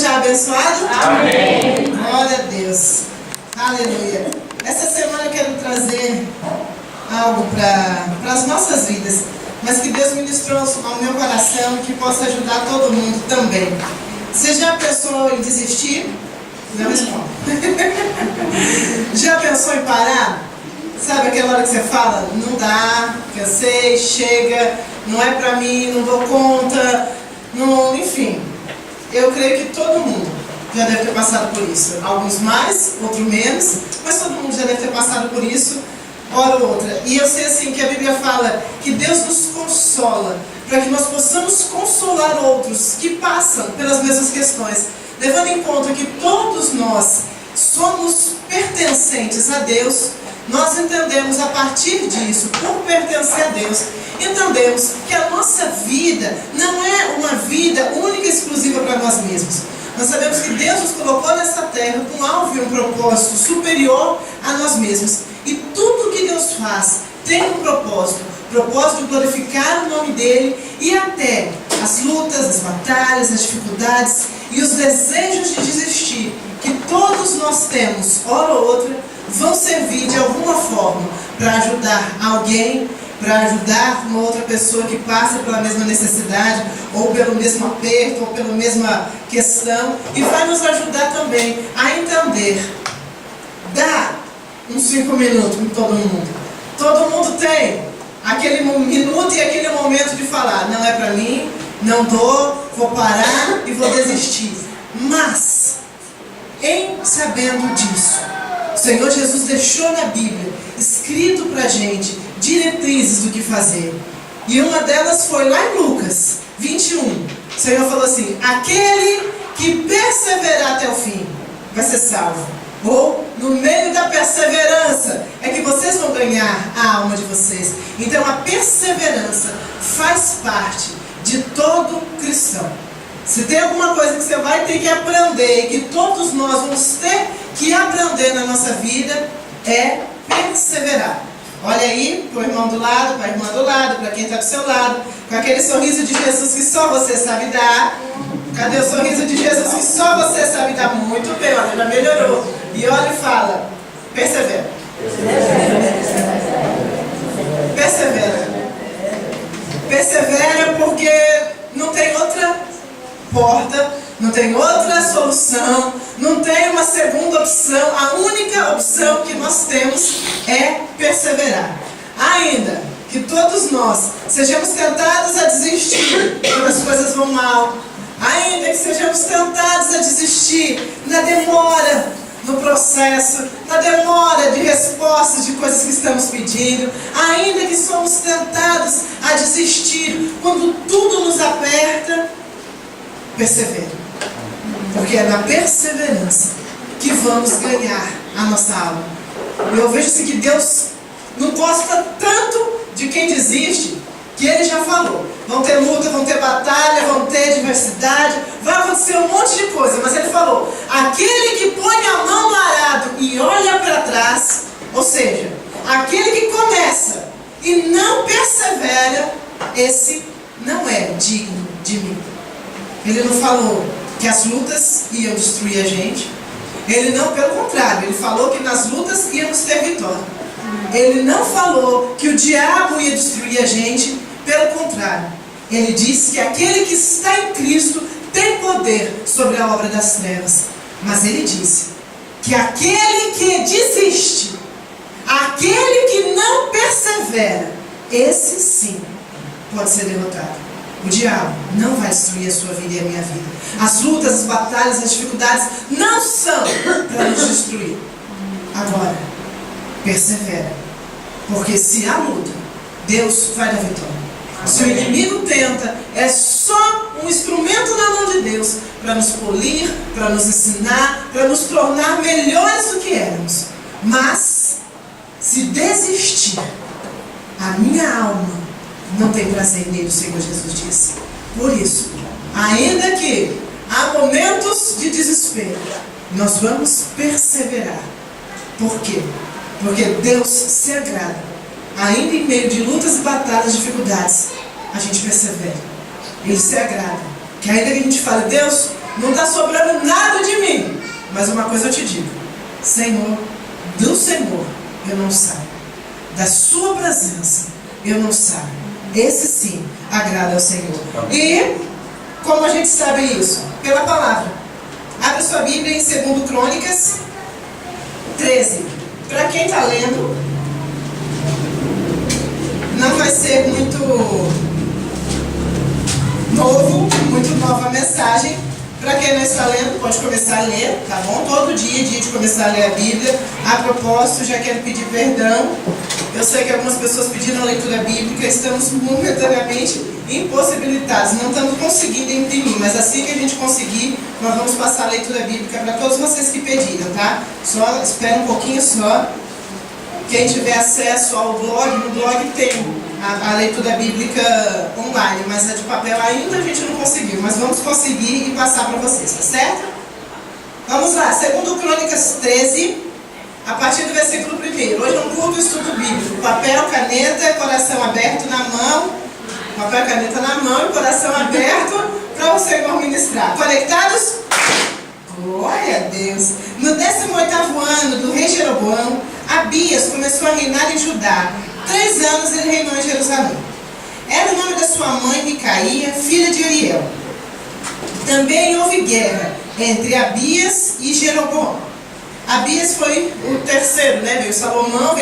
Já abençoado? Amém. Glória a Deus. Aleluia. Essa semana eu quero trazer algo para as nossas vidas, mas que Deus ministrou ao meu coração, que possa ajudar todo mundo também. Você já pensou em desistir? Não responde. Já pensou em parar? Sabe aquela hora que você fala, não dá, cansei, chega, não é para mim, não dou conta, não, enfim. Eu creio que todo mundo já deve ter passado por isso. Alguns mais, outros menos, mas todo mundo já deve ter passado por isso, hora ou outra. E eu sei assim que a Bíblia fala que Deus nos consola, para que nós possamos consolar outros que passam pelas mesmas questões, levando em conta que todos nós somos pertencentes a Deus. Nós entendemos a partir disso, por pertencer a Deus, entendemos que a nossa vida não é uma vida única e exclusiva para nós mesmos. Nós sabemos que Deus nos colocou nessa terra com um alvo e um propósito superior a nós mesmos. E tudo que Deus faz tem um propósito de glorificar o nome dEle, e até as lutas, as batalhas, as dificuldades e os desejos de desistir que todos nós temos, hora ou outra, vão servir de alguma forma para ajudar alguém, para ajudar uma outra pessoa que passa pela mesma necessidade, ou pelo mesmo aperto, ou pela mesma questão, e vai nos ajudar também a entender. Dá uns 5 minutos com todo mundo. Todo mundo tem aquele minuto e aquele momento de falar, não é para mim, não dou, vou parar e vou desistir. Mas, em sabendo disso, o Senhor Jesus deixou na Bíblia, escrito para a gente, diretrizes do que fazer. E uma delas foi lá em Lucas 21. O Senhor falou assim, aquele que perseverar até o fim vai ser salvo. Ou, no meio da perseverança, é que vocês vão ganhar a alma de vocês. Então, a perseverança faz parte de todo cristão. Se tem alguma coisa que você vai ter que aprender, e que todos nós vamos ter que aprender na nossa vida, é perseverar. Olha aí para o irmão do lado, para a irmã do lado, para quem está do seu lado, com aquele sorriso de Jesus que só você sabe dar. Cadê o sorriso de Jesus que só você sabe dar? Muito bem, olha, já melhorou. E olha e fala, persevera. Persevera. Persevera porque não tem outra porta, não tem outra solução, não tem uma segunda opção. A única opção que nós temos é perseverar. Ainda que todos nós sejamos tentados a desistir quando as coisas vão mal, ainda que sejamos tentados a desistir na demora no processo, na demora de respostas de coisas que estamos pedindo, ainda que somos tentados a desistir quando tudo nos aperta, persevere. Porque é na perseverança que vamos ganhar a nossa alma. E eu vejo assim que Deus não gosta tanto de quem desiste, que Ele já falou. Vão ter luta, vão ter batalha, vão ter diversidade, vai acontecer um monte de coisa. Mas Ele falou, aquele que põe a mão no arado e olha para trás, ou seja, aquele que começa e não persevera, esse não é digno de mim. Ele não falou que as lutas iam destruir a gente. Ele não, pelo contrário, ele falou que nas lutas íamos ter vitória. Ele não falou que o diabo ia destruir a gente, pelo contrário. Ele disse que aquele que está em Cristo tem poder sobre a obra das trevas. Mas ele disse que aquele que desiste, aquele que não persevera, esse sim pode ser derrotado. O diabo não vai destruir a sua vida e a minha vida. As lutas, as batalhas, as dificuldades não são para nos destruir. Agora, persevera. Porque se há luta, Deus vai dar vitória. Se o inimigo tenta, é só um instrumento na mão de Deus para nos polir, para nos ensinar, para nos tornar melhores do que éramos. Mas, se desistir, a minha alma não tem prazer nele, o Senhor Jesus disse. Por isso, ainda que há momentos de desespero, Nós vamos perseverar. Por quê? Porque Deus se agrada. Ainda em meio de lutas e batalhas, dificuldades, a gente persevera. Ele se agrada. Que ainda que a gente fale, Deus, não está sobrando nada de mim. Mas uma coisa eu te digo, Senhor, do Senhor eu não saio. Da sua presença eu não saio. Esse sim agrada ao Senhor. E como a gente sabe isso? Pela palavra. Abre sua Bíblia em 2 Crônicas 13. Para quem está lendo, não vai ser muito novo, muito nova a mensagem. Para quem não está lendo, pode começar a ler, tá bom? Todo dia é dia de começar a ler a Bíblia. A propósito, já quero pedir perdão. Eu sei que algumas pessoas pediram a leitura bíblica, estamos momentaneamente impossibilitados, não estamos conseguindo imprimir, mas assim que a gente conseguir, nós vamos passar a leitura bíblica para todos vocês que pediram, tá? Só espera um pouquinho só. Quem tiver acesso ao blog, no blog tem a leitura bíblica online, mas a de papel ainda a gente não conseguiu, mas vamos conseguir e passar para vocês, tá certo? Vamos lá, 2 Crônicas 13, a partir do versículo 1. Hoje é um culto estudo bíblico, papel, caneta, coração aberto na mão, papel, caneta na mão e coração aberto para o Senhor ministrar. Conectados? Glória a Deus! No 18º ano do rei Jeroboão, Abias começou a reinar em Judá. 3 anos ele reinou em Jerusalém. Era o nome da sua mãe Micaía, filha de Uriel. Também houve guerra entre Abias e Jeroboão. Abias foi o terceiro, né? Veio Salomão,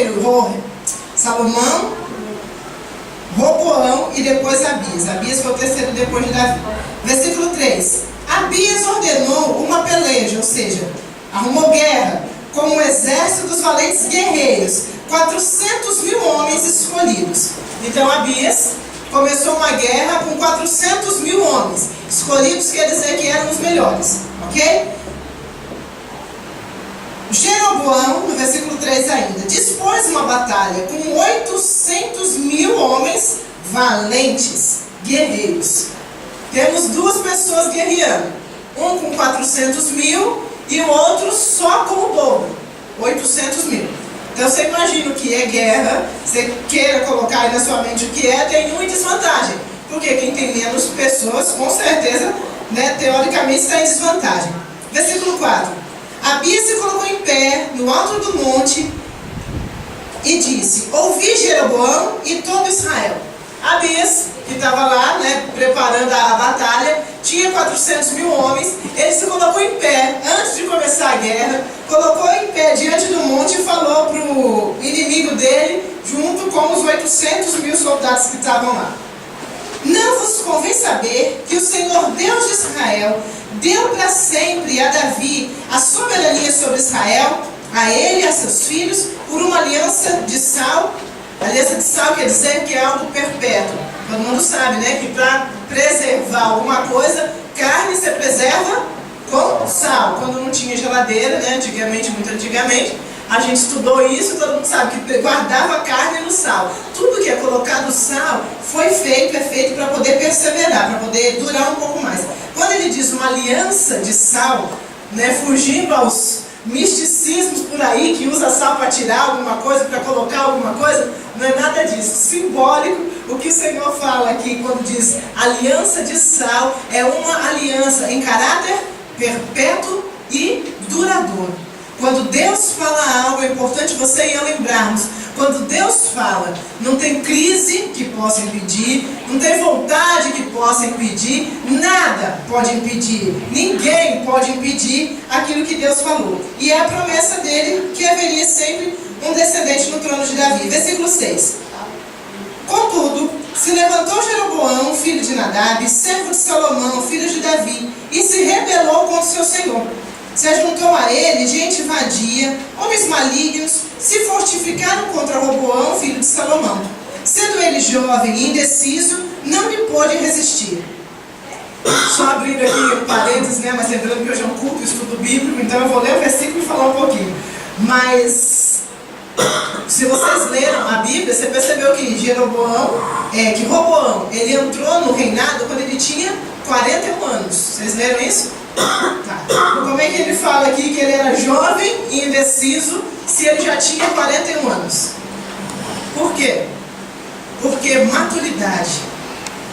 Roboão e depois Abias. Abias foi o terceiro depois de Davi. Versículo 3. Abias ordenou uma peleja, ou seja, arrumou guerra com um exército dos valentes guerreiros, 400.000 homens escolhidos. Então Abias começou uma guerra com 400.000 homens. Escolhidos quer dizer que eram os melhores, ok? Jeroboão, no versículo 3 ainda, dispôs uma batalha com 800.000 homens valentes, guerreiros. Temos 2 pessoas guerreando, um com 400.000 e o outro só com o dobro, 800.000. Então você imagina o que é guerra, você queira colocar aí na sua mente o que é, tem uma desvantagem. Porque quem tem menos pessoas, com certeza, né, teoricamente está em desvantagem. Versículo 4. Abias se colocou em pé no alto do monte e disse: ouvi Jeroboão e todo Israel. Abias, que estava lá, né, preparando a batalha, tinha 400.000 homens. Ele se colocou em pé, antes de começar a guerra, colocou em pé diante do monte e falou para o inimigo dele, junto com os 800.000 soldados que estavam lá: não vos convém saber que o Senhor Deus de Israel deu para sempre a Davi a soberania sobre Israel, a ele e a seus filhos, por uma aliança de sal. Aliança de sal quer dizer que é algo perpétuo. Todo mundo sabe, né, que para preservar alguma coisa, carne se preserva com sal. Quando não tinha geladeira, né, antigamente, muito antigamente, a gente estudou isso, todo mundo sabe que guardava a carne no sal. Tudo que é colocado sal é feito para poder perseverar, para poder durar um pouco mais. Quando ele diz uma aliança de sal, né, fugindo aos misticismos por aí, que usa sal para tirar alguma coisa, para colocar alguma coisa, não é nada disso. Simbólico, o que o Senhor fala aqui quando diz aliança de sal, é uma aliança em caráter perpétuo e duradouro. Quando Deus fala algo, é importante você e eu lembrarmos. Quando Deus fala, não tem crise que possa impedir, não tem vontade que possa impedir, nada pode impedir, ninguém pode impedir aquilo que Deus falou. E é a promessa dele que haveria sempre um descendente no trono de Davi. Versículo 6. Contudo, se levantou Jeroboão, filho de Nadab, servo de Salomão, filho de Davi, e se rebelou contra o seu senhor. Se ajuntou a ele gente vadia, homens malignos, se fortificaram contra Roboão, filho de Salomão. Sendo ele jovem e indeciso, não lhe pôde resistir. Só abrindo aqui um parênteses, né? Mas lembrando que hoje é um culto, estudo bíblico, então eu vou ler o versículo e falar um pouquinho. Mas, se vocês leram a Bíblia, você percebeu que Roboão, ele entrou no reinado quando ele tinha 41 anos. Vocês leram isso? Tá. Como é que ele fala aqui que ele era jovem e indeciso se ele já tinha 41 anos? Por quê? Porque maturidade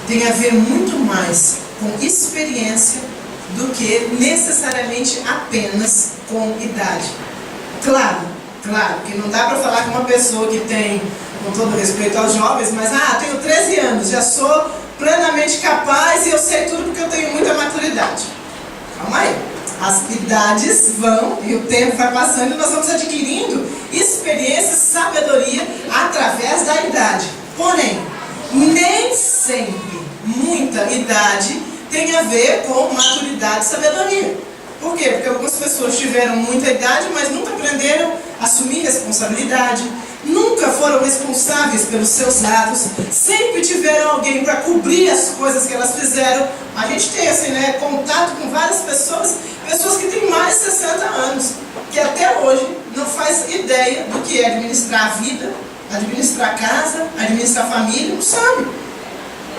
tem a ver muito mais com experiência do que necessariamente apenas com idade. Claro que não dá para falar com uma pessoa que tem, com todo respeito aos jovens, mas tenho 13 anos, já sou plenamente capaz e eu sei tudo porque eu tenho muita maturidade. Calma aí. As idades vão e o tempo vai passando e nós vamos adquirindo experiência, sabedoria através da idade. Porém, nem sempre muita idade tem a ver com maturidade e sabedoria. Por quê? Porque algumas pessoas tiveram muita idade, mas nunca aprenderam a assumir responsabilidade, nunca foram responsáveis pelos seus atos, sempre tiveram alguém para cobrir as coisas que elas fizeram. A gente tem assim, contato com várias pessoas que têm mais de 60 anos, que até hoje não faz ideia do que é administrar a vida, administrar a casa, administrar a família, não sabe.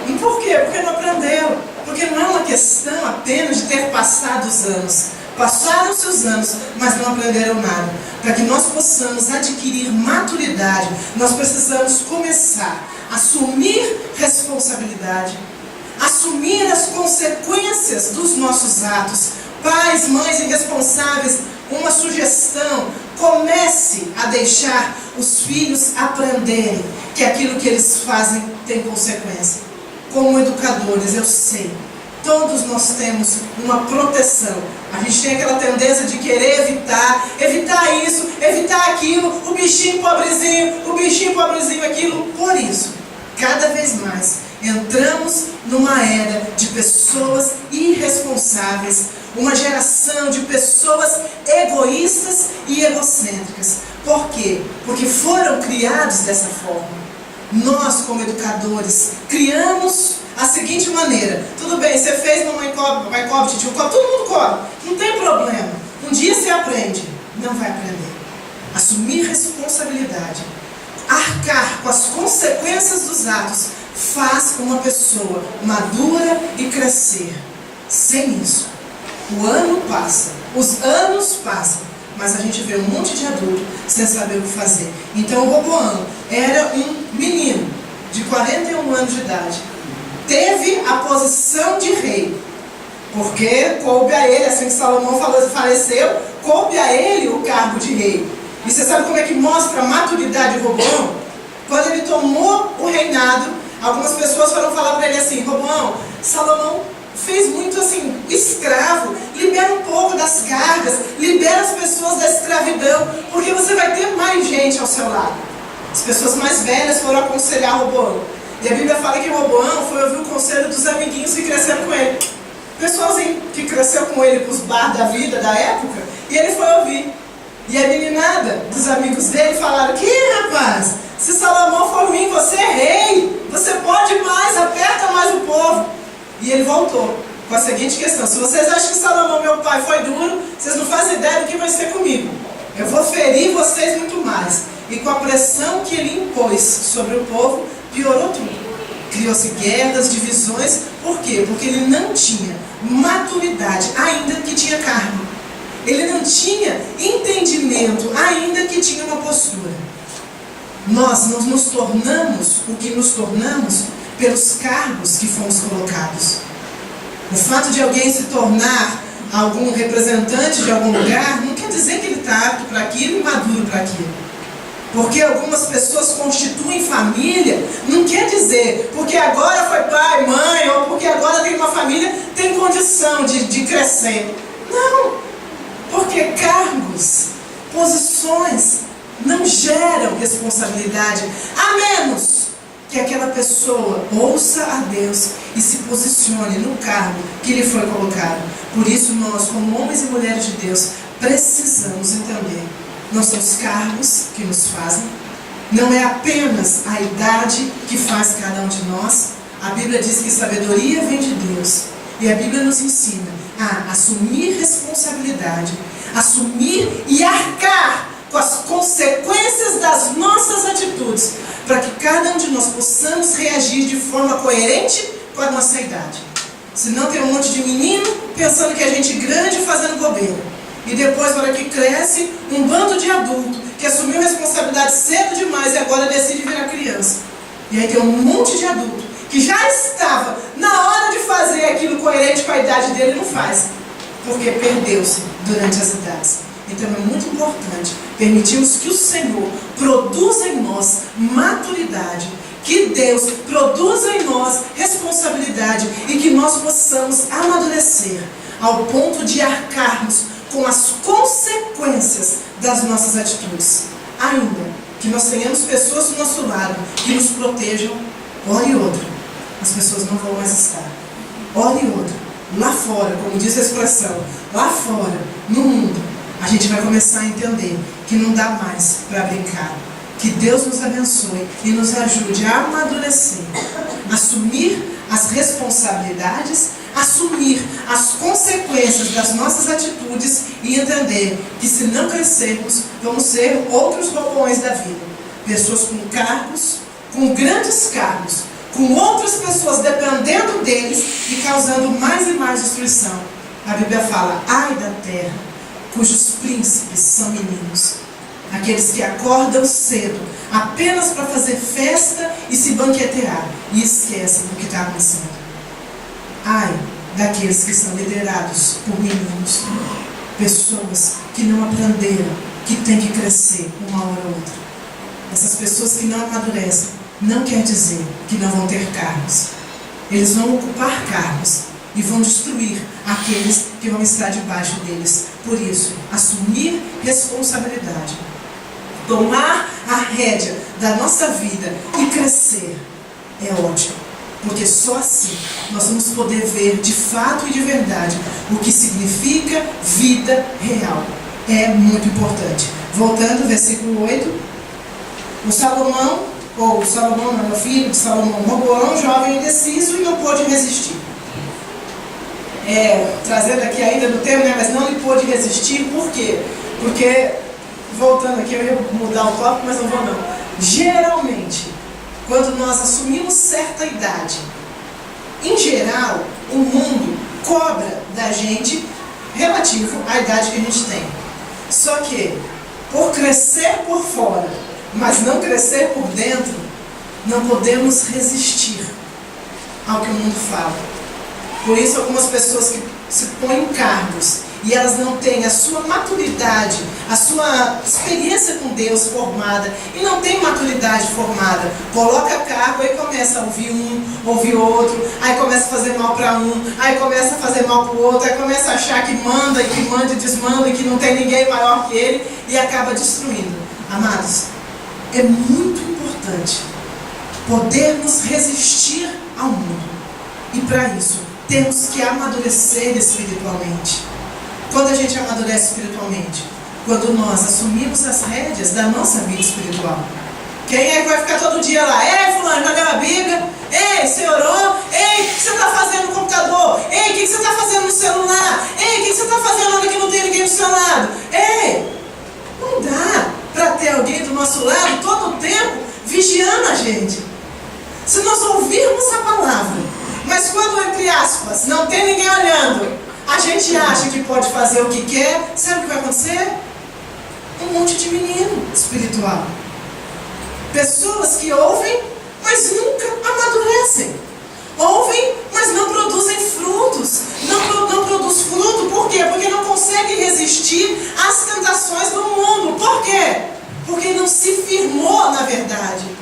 E por quê? Porque não aprendeu. Porque não é uma questão apenas de ter passado os anos. Passaram-se os anos, mas não aprenderam nada. Para que nós possamos adquirir maturidade, nós precisamos começar a assumir responsabilidade, assumir as consequências dos nossos atos. Pais, mães irresponsáveis, uma sugestão: comece a deixar os filhos aprenderem que aquilo que eles fazem tem consequência. Como educadores, eu sei, todos nós temos uma proteção. A gente tem aquela tendência de querer evitar isso, evitar aquilo, o bichinho pobrezinho, aquilo. Por isso, cada vez mais, entramos numa era de pessoas irresponsáveis, uma geração de pessoas egoístas e egocêntricas. Por quê? Porque foram criados dessa forma. Nós, como educadores, criamos a seguinte maneira: tudo bem, você fez, mamãe cobre, papai cobre, tio cobre, todo mundo cobre, não tem problema. Um dia você aprende. Não vai aprender. Assumir responsabilidade, arcar com as consequências dos atos, faz uma pessoa madura e crescer. Sem isso, o ano passa, os anos passam, mas a gente vê um monte de adulto sem saber o que fazer. Então o Roboão era um menino de 41 anos de idade. Teve a posição de rei, porque coube a ele, assim que Salomão faleceu, coube a ele o cargo de rei. E você sabe como é que mostra a maturidade de Roboão? Quando ele tomou o reinado, algumas pessoas foram falar para ele assim: Roboão, Salomão fez muito assim, escravo, libera um pouco das cargas, libera as pessoas da escravidão, porque você vai ter mais gente ao seu lado. As pessoas mais velhas foram aconselhar Roboão. E a Bíblia fala que Roboão foi ouvir o conselho dos amiguinhos que cresceram com ele. Pessoalzinho que cresceu com ele para os bar da vida, da época, e ele foi ouvir. E a meninada dos amigos dele falaram: que rapaz, se Salomão for vir, você é rei, você pode mais, aperta mais o povo. E ele voltou com a seguinte questão: se vocês acham que Salomão, meu pai, foi duro, vocês não fazem ideia do que vai ser comigo. Eu vou ferir vocês muito mais. E com a pressão que ele impôs sobre o povo, piorou tudo. Criou-se guerras, divisões. Por quê? Porque ele não tinha maturidade, ainda que tinha cargo. Ele não tinha entendimento, ainda que tinha uma postura. Nós não nos tornamos o que nos tornamos pelos cargos que fomos colocados. O fato de alguém se tornar algum representante de algum lugar não quer dizer que ele está apto para aquilo e maduro para aquilo. Porque algumas pessoas constituem família, não quer dizer porque agora foi pai, mãe, ou porque agora tem uma família, tem condição de crescer. Não, porque cargos, posições não geram responsabilidade, a menos que aquela pessoa ouça a Deus e se posicione no cargo que lhe foi colocado. Por isso nós, como homens e mulheres de Deus, precisamos entender: não são os cargos que nos fazem, não é apenas a idade que faz cada um de nós. A Bíblia diz que sabedoria vem de Deus, e a Bíblia nos ensina a assumir responsabilidade, assumir e arcar com as consequências das nossas atitudes, para que cada um de nós possamos reagir de forma coerente com a nossa idade. Senão tem um monte de menino pensando que é gente grande fazendo bobeira. E depois, na hora que cresce, um bando de adulto que assumiu responsabilidade cedo demais e agora decide virar criança. E aí tem um monte de adulto que já estava na hora de fazer aquilo coerente com a idade dele e não faz. Porque perdeu-se durante as idades. Então é muito importante permitirmos que o Senhor produza em nós maturidade, que Deus produza em nós responsabilidade e que nós possamos amadurecer ao ponto de arcarmos com as consequências das nossas atitudes. Ainda que nós tenhamos pessoas do nosso lado que nos protejam, hora e outra, as pessoas não vão mais estar. Hora e outra, lá fora, como diz a expressão, lá fora, no mundo, a gente vai começar a entender que não dá mais para brincar. Que Deus nos abençoe e nos ajude a amadurecer, assumir as responsabilidades, assumir as consequências das nossas atitudes e entender que se não crescermos, vamos ser outros roupões da vida. Pessoas com cargos, com grandes cargos, com outras pessoas dependendo deles e causando mais e mais destruição. A Bíblia fala, ai da terra, cujos príncipes são meninos. Aqueles que acordam cedo apenas para fazer festa e se banquetear e esquecem do que está acontecendo. Ai daqueles que são liderados por meninos, pessoas que não aprenderam que tem que crescer uma hora ou outra. Essas pessoas que não amadurecem não quer dizer que não vão ter cargos. Eles vão ocupar cargos e vão destruir aqueles que vão estar debaixo deles. Por isso, assumir responsabilidade, tomar a rédea da nossa vida e crescer é ótimo, porque só assim nós vamos poder ver de fato e de verdade o que significa vida real. É muito importante. Voltando, versículo 8, o Salomão não é o filho de Salomão, Roboão, jovem indeciso e não pôde resistir. Trazendo aqui ainda no termo, mas não lhe pôde resistir, por quê? Porque, voltando aqui, eu ia mudar o tópico, mas não vou não. Geralmente, quando nós assumimos certa idade, em geral, o mundo cobra da gente relativo à idade que a gente tem. Só que, por crescer por fora, mas não crescer por dentro, não podemos resistir ao que o mundo fala. Por isso, algumas pessoas que se põem em cargos e elas não têm a sua maturidade, a sua experiência com Deus formada, e não tem maturidade formada, coloca cargo e começa a ouvir um, ouvir outro, aí começa a fazer mal para um, aí começa a fazer mal para o outro, aí começa a achar que manda e que manda e desmanda e que não tem ninguém maior que ele e acaba destruindo. Amados, é muito importante podermos resistir ao mundo. E para isso, temos que amadurecer espiritualmente. Quando a gente amadurece espiritualmente? Quando nós assumimos as rédeas da nossa vida espiritual. Quem é que vai ficar todo dia lá? Ei, fulano, já leu a Bíblia? Ei, você orou? Ei, o que você está fazendo no computador? Ei, o que você está fazendo no celular? Ei, o que você está fazendo na hora que não tem ninguém do seu lado? Ei, não dá para ter alguém do nosso lado todo o tempo vigiando a gente. Se nós ouvirmos a palavra, mas quando, entre aspas, não tem ninguém olhando, a gente acha que pode fazer o que quer, sabe o que vai acontecer? Um monte de menino espiritual. Pessoas que ouvem, mas nunca amadurecem. Ouvem, mas não produzem frutos. Não produz fruto, por quê? Porque não consegue resistir às tentações do mundo. Por quê? Porque não se firmou na verdade.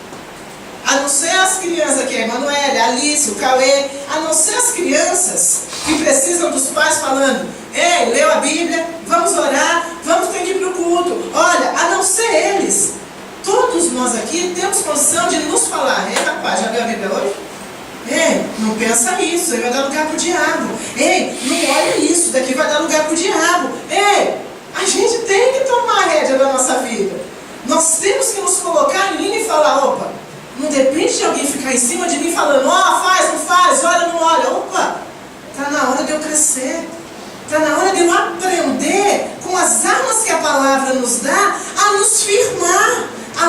A não ser as crianças aqui, a Emanuele, a Alice, o Cauê, a não ser as crianças que precisam dos pais falando, ei, leu a Bíblia, vamos orar, vamos ter que ir para o culto. Olha, a não ser eles, todos nós aqui temos condição de nos falar, ei, rapaz, já leu a Bíblia hoje? Ei, não pensa nisso, aí vai dar lugar para o diabo. Ei, não olha isso, daqui vai dar lugar para o diabo. Ei, a gente tem que tomar a rédea da nossa vida. Nós temos que nos colocar em linha e falar, opa, não depende de alguém ficar em cima de mim falando, ó, faz, não faz, olha, não olha. Opa, está na hora de eu crescer. Está na hora de eu aprender com as armas que a palavra nos dá a nos firmar, a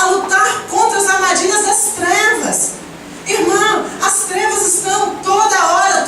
lutar contra as armadilhas das trevas. Irmão, as trevas estão toda hora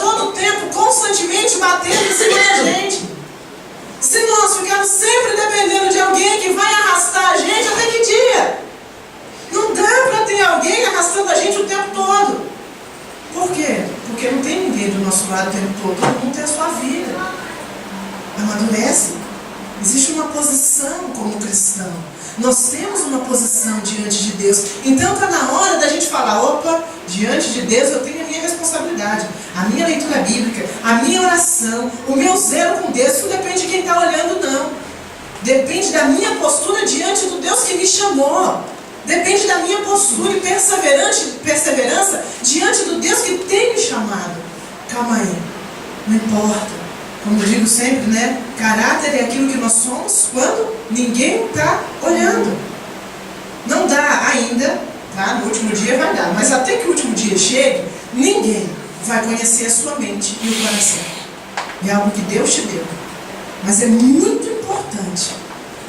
Nós temos uma posição diante de Deus. Então está na hora da gente falar, opa, diante de Deus eu tenho a minha responsabilidade, a minha leitura bíblica, a minha oração, o meu zelo com Deus. Isso não depende de quem está olhando, não. Depende da minha postura diante do Deus que me chamou. Depende da minha postura e perseverança diante do Deus que tem me chamado. Calma aí, não importa. Como eu digo sempre, né? Caráter é aquilo que nós somos quando ninguém está olhando. Não dá ainda, tá? No último dia vai dar. Mas até que o último dia chegue, ninguém vai conhecer a sua mente e o coração. É algo que Deus te deu. Mas é muito importante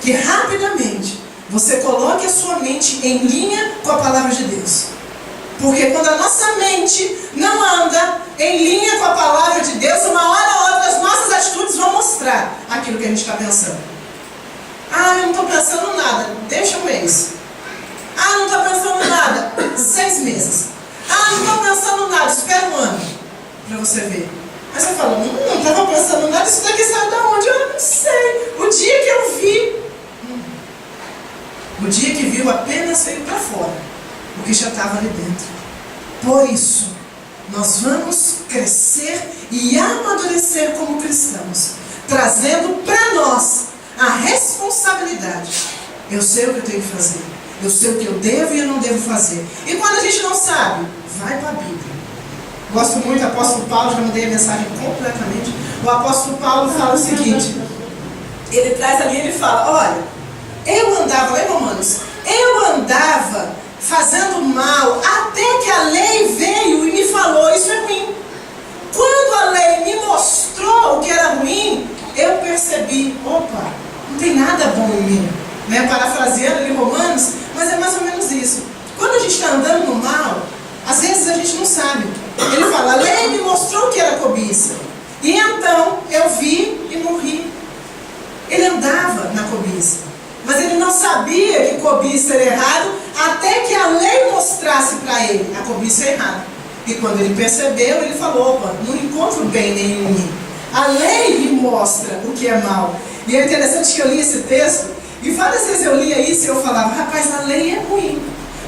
que rapidamente você coloque a sua mente em linha com a palavra de Deus. Porque quando a nossa mente não anda em linha com a palavra de Deus, uma hora ou outra as nossas atitudes vão mostrar aquilo que a gente está pensando. Ah, eu não estou pensando nada, deixa um mês. Ah, não estou pensando nada, 6 meses. Ah, não estou pensando nada, espera um ano para você ver. Aí você fala, não estava pensando nada, isso daqui saiu de onde? Eu não sei. O dia que eu vi, o dia que viu apenas veio para fora. O que já estava ali dentro. Por isso, nós vamos crescer e amadurecer como cristãos, trazendo para nós a responsabilidade. Eu sei o que eu tenho que fazer. Eu sei o que eu devo e eu não devo fazer. E quando a gente não sabe, vai para a Bíblia. Gosto muito do apóstolo Paulo, já mudei a mensagem completamente. O apóstolo Paulo fala o seguinte, ele traz ali, ele fala, olha, eu andava, lá em Romanos, eu andava fazendo mal, até que a lei veio e me falou, isso é ruim. Quando a lei me mostrou o que era ruim, eu percebi, opa, não tem nada bom em mim. Né? Parafraseando ali Romanos, mas é mais ou menos isso. Quando a gente está andando no mal, às vezes a gente não sabe. Ele fala, a lei me mostrou o que era cobiça. E então eu vi e morri. Ele andava na cobiça, mas ele não sabia que cobiça era errado, até que a lei mostrasse para ele a cobiça é errada. E quando ele percebeu, ele falou, opa, não encontro bem nenhum em mim. A lei me mostra o que é mal. E é interessante que eu li esse texto, e várias vezes eu lia isso e eu falava, rapaz, a lei é ruim.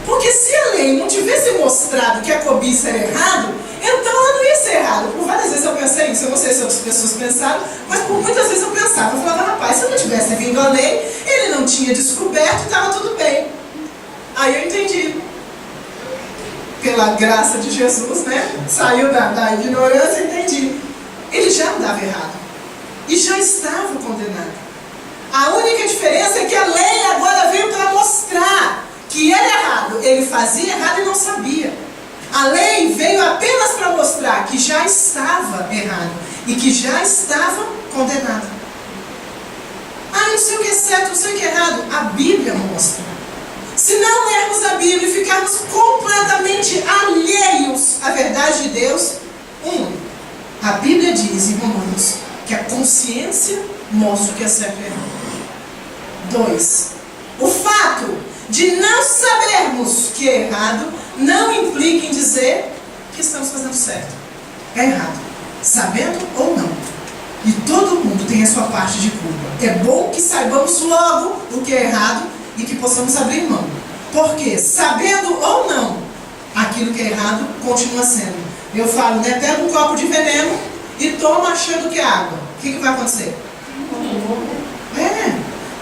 Porque se a lei não tivesse mostrado que a cobiça era errado, então ela não ia ser errada. Por várias vezes eu pensei isso, eu não sei se outras pessoas pensaram, mas por muitas vezes eu pensava, eu falava, rapaz, se não tivesse vindo a lei, ele não tinha descoberto e estava tudo bem. Aí eu entendi. Pela graça de Jesus, né? Saiu da ignorância e entendi. Ele já andava errado. E já estava condenado. A única diferença é que a lei agora veio para mostrar que era errado. Ele fazia errado e não sabia. A lei veio apenas para mostrar que já estava errado e que já estava condenado. Ah, eu não sei o que é certo, não sei o que é errado. A Bíblia mostra. Se não lermos a Bíblia e ficarmos completamente alheios à verdade de Deus, a Bíblia diz em Romanos que a consciência mostra o que é certo e errado. 2. O fato de não sabermos o que é errado não implica em dizer que estamos fazendo certo. É errado, sabendo ou não. E todo mundo tem a sua parte de culpa. É bom que saibamos logo o que é errado e que possamos abrir mão. Porque, sabendo ou não, aquilo que é errado continua sendo. Eu falo, né? Pega um copo de veneno e toma achando que é água. O que vai acontecer?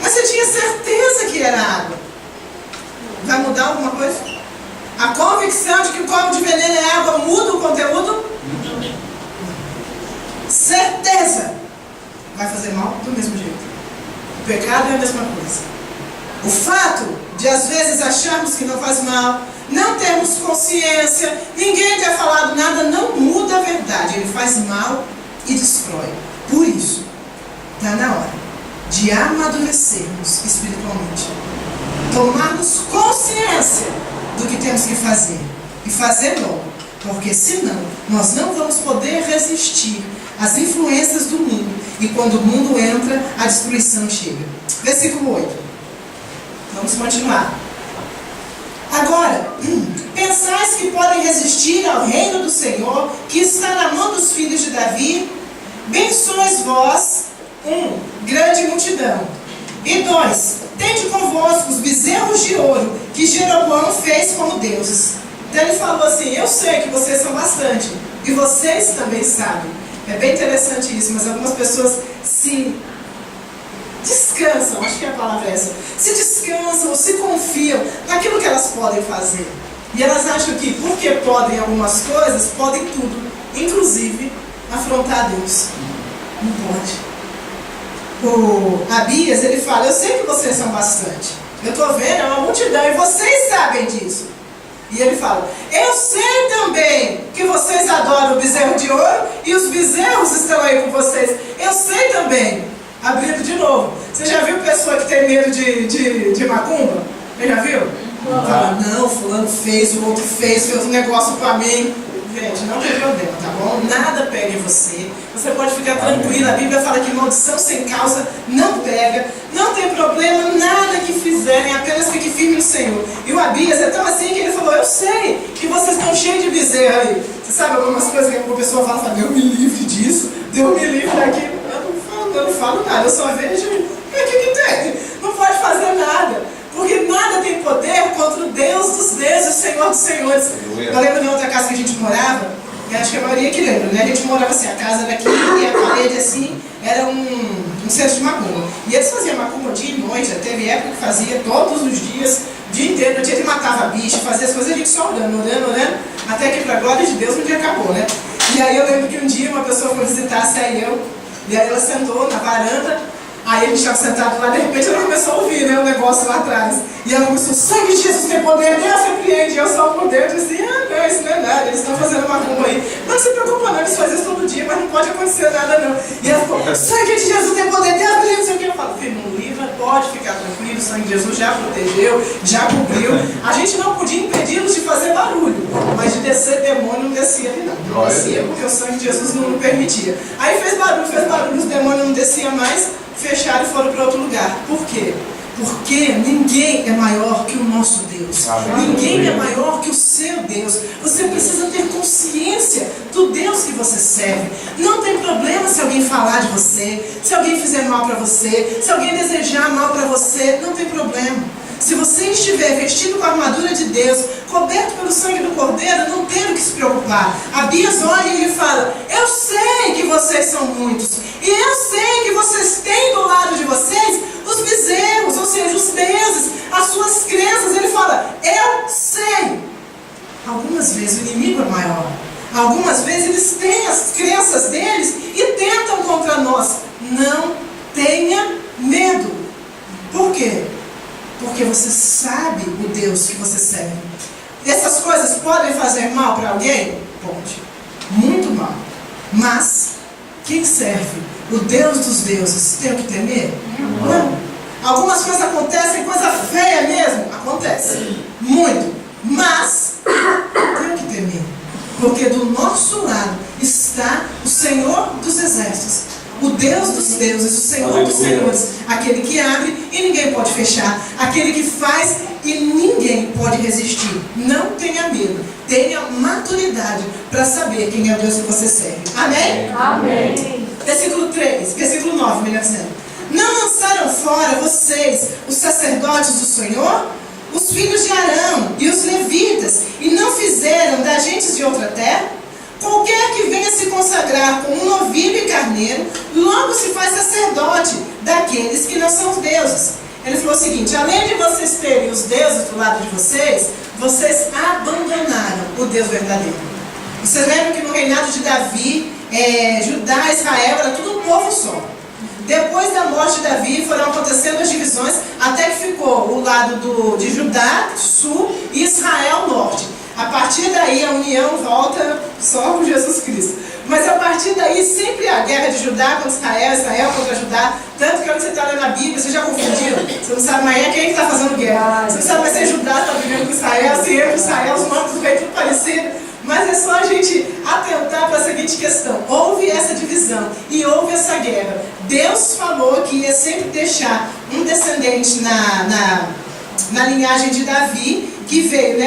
Mas você tinha certeza que era água. Vai mudar alguma coisa? A convicção de que o copo de veneno é água muda o conteúdo? Certeza. Vai fazer mal do mesmo jeito. O pecado é a mesma coisa. O fato de às vezes acharmos que não faz mal, não termos consciência, ninguém ter falado nada, não muda a verdade. Ele faz mal e destrói. Por isso, está na hora de amadurecermos espiritualmente. Tomarmos consciência do que temos que fazer. E fazer logo. Porque senão, nós não vamos poder resistir às influências do mundo. E quando o mundo entra, a destruição chega. Versículo 8. Vamos continuar. Agora, pensais que podem resistir ao reino do Senhor, que está na mão dos filhos de Davi? Bem sois vós, grande multidão. E 2, tende convosco os bezerros de ouro que Jeroboão fez como deuses. Então ele falou assim, eu sei que vocês são bastante, e vocês também sabem. É bem interessante isso, mas algumas pessoas se descansam, acho que a palavra é essa, se descansam ou se confiam naquilo que elas podem fazer. E elas acham que porque podem algumas coisas, podem tudo, inclusive afrontar Deus. Não pode. O Abias, ele fala, eu sei que vocês são bastante, eu estou vendo, é uma multidão, e vocês sabem disso. E ele fala, eu sei também que vocês adoram o bezerro de ouro e os bezerros estão aí com vocês. Eu sei também. Abrindo de novo. Você já viu pessoa que tem medo de macumba? Você já viu? Fala, não, fulano fez, o outro fez um negócio pra mim. Gente, não tem problema, tá bom? Nada pega em você. Você pode ficar tranquilo. A Bíblia fala que maldição sem causa não pega. Não tem problema, nada que fizerem, apenas fique firme no Senhor. E o Abias é tão assim que ele falou, eu sei que vocês estão cheios de bezerro aí. Você sabe algumas coisas que a pessoa fala, Deus me livre disso, Deus me livre daquilo. Eu não falo nada, eu só vejo. O que tem? Não pode fazer nada. Porque nada tem poder contra o Deus dos deuses, o Senhor dos senhores. Eu lembro de outra casa que a gente morava, acho que a maioria que lembra, né? A gente morava assim, a casa era aqui e a parede assim, era um centro de macumba. E eles faziam macumba dia e noite, já teve época que fazia todos os dias, o dia inteiro, no dia que matava bicho, fazia as coisas, a gente só orando, até que pra glória de Deus um dia acabou, né? E aí eu lembro que um dia uma pessoa foi visitar, saí eu, e aí ela sentou na varanda. Aí a gente estava sentado lá, de repente ela começou a ouvir, né, o negócio lá atrás. E ela começou, sangue de Jesus tem poder, Deus repreende. E eu só por dentro assim, não, isso não é nada, eles estão fazendo macumba aí. Não se preocupa não, eles fazem isso todo dia, mas não pode acontecer nada não. E ela ficou, sangue de Jesus tem poder, Deus repreende, não sei o que. Eu falo, filho, não livra, pode ficar tranquilo, o sangue de Jesus já protegeu, já cobriu. A gente não podia impedi-los de fazer barulho, mas de descer demônio não descia ali não. Não descia porque o sangue de Jesus não permitia. Aí fez barulho, os demônios não desciam mais. Fecharam e foram para outro lugar. Por quê? Porque ninguém é maior que o nosso Deus. Ninguém é maior que o seu Deus. Você precisa ter consciência do Deus que você serve. Não tem problema se alguém falar de você, se alguém fizer mal para você, se alguém desejar mal para você, não tem problema. Se você estiver vestido com a armadura de Deus, coberto pelo sangue do Cordeiro, não tem o que se preocupar. Abias olha e ele fala, eu sei que vocês são muitos, e eu sei que vocês têm do lado de vocês os bezerros, ou seja, os deuses, as suas crenças. Ele fala, eu sei. Algumas vezes o inimigo é maior. Algumas vezes eles têm as crenças deles e tentam contra nós. Não tenha medo. Por quê? Porque você sabe o Deus que você serve. Essas coisas podem fazer mal para alguém? Pode. Muito mal. Mas quem serve o Deus dos deuses tem o que temer? Não. Algumas coisas acontecem, coisa feia mesmo. Acontece. Muito. Mas tem o que temer. Porque do nosso lado está o Senhor dos exércitos. O Deus dos deuses, o Senhor dos senhores, aquele que abre e ninguém pode fechar, aquele que faz e ninguém pode resistir. Não tenha medo, tenha maturidade para saber quem é o Deus que você serve. Amém? Amém. Versículo 9, melhor dizendo. Não lançaram fora vocês, os sacerdotes do Senhor, os filhos de Arão e os levitas, e não fizeram da gente de outra terra? Qualquer que venha se consagrar com um novilho e carneiro, logo se faz sacerdote daqueles que não são os deuses. Ele falou o seguinte, além de vocês terem os deuses do lado de vocês, vocês abandonaram o Deus verdadeiro. Vocês lembram que no reinado de Davi, Judá e Israel era tudo um povo só. Depois da morte de Davi foram acontecendo as divisões, até que ficou o lado de Judá, sul, e Israel, norte. A partir daí a união volta só com Jesus Cristo. Mas a partir daí sempre a guerra de Judá contra Israel, Israel contra Judá. Tanto que quando você está lendo a Bíblia, você já confundiu. Você não sabe mais quem é que está fazendo guerra. Você não sabe mais se é Judá está brigando com Israel, se é Israel, os nomes do rei tudo parecido. Mas é só a gente atentar para a seguinte questão. Houve essa divisão e houve essa guerra. Deus falou que ia sempre deixar um descendente na linhagem de Davi, que veio,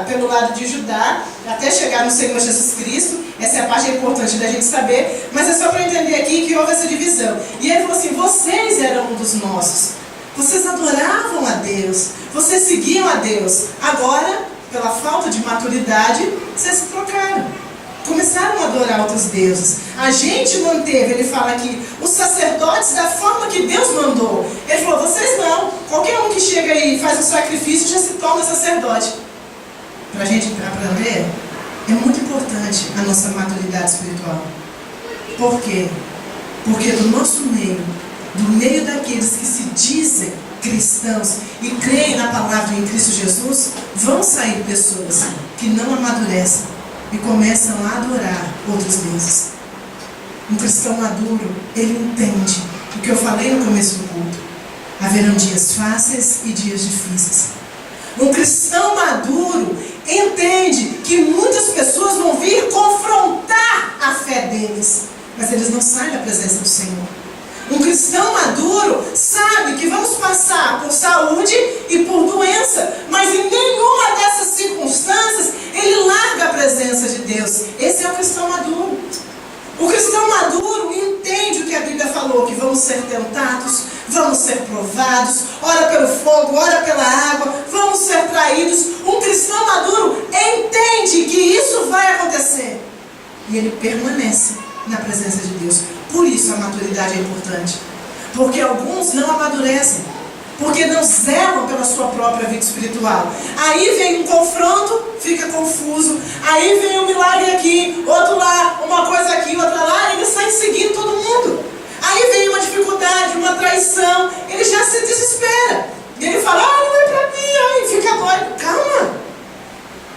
pelo lado de Judá, até chegar no Senhor Jesus Cristo. Essa é a parte importante da gente saber, mas é só para entender aqui que houve essa divisão. E ele falou assim, vocês eram um dos nossos, vocês adoravam a Deus, vocês seguiam a Deus. Agora, pela falta de maturidade, vocês se trocaram. Começaram a adorar outros deuses. A gente manteve, ele fala aqui, os sacerdotes da forma que Deus mandou. Ele falou, vocês não. Qualquer um que chega aí e faz um sacrifício já se torna sacerdote. Para a gente aprender, é muito importante a nossa maturidade espiritual. Por quê? Porque do nosso meio, do meio daqueles que se dizem cristãos e creem na palavra em Cristo Jesus, vão sair pessoas que não amadurecem e começam a adorar outros deuses. Um cristão maduro, ele entende o que eu falei no começo do culto. Haverão dias fáceis e dias difíceis. Um cristão maduro entende que muitas pessoas vão vir confrontar a fé deles, mas eles não saem da presença do Senhor. Um cristão maduro sabe que vamos passar por saúde e por doença, mas em nenhuma dessas circunstâncias ele larga a presença de Deus. Esse é o cristão maduro. O cristão maduro entende o que a Bíblia falou, que vamos ser tentados, vamos ser provados, ora pelo fogo, ora pela água, vamos ser traídos. Um cristão maduro entende que isso vai acontecer e ele permanece na presença de Deus. Por isso a maturidade é importante. Porque alguns não amadurecem, porque não zelam pela sua própria vida espiritual. Aí vem um confronto, fica confuso. Aí vem um milagre aqui, outro lá, uma coisa aqui, outra lá, ele sai seguindo todo mundo. Aí vem uma dificuldade, uma traição, ele já se desespera. E ele fala, não é pra mim, ai, fica doido. Calma.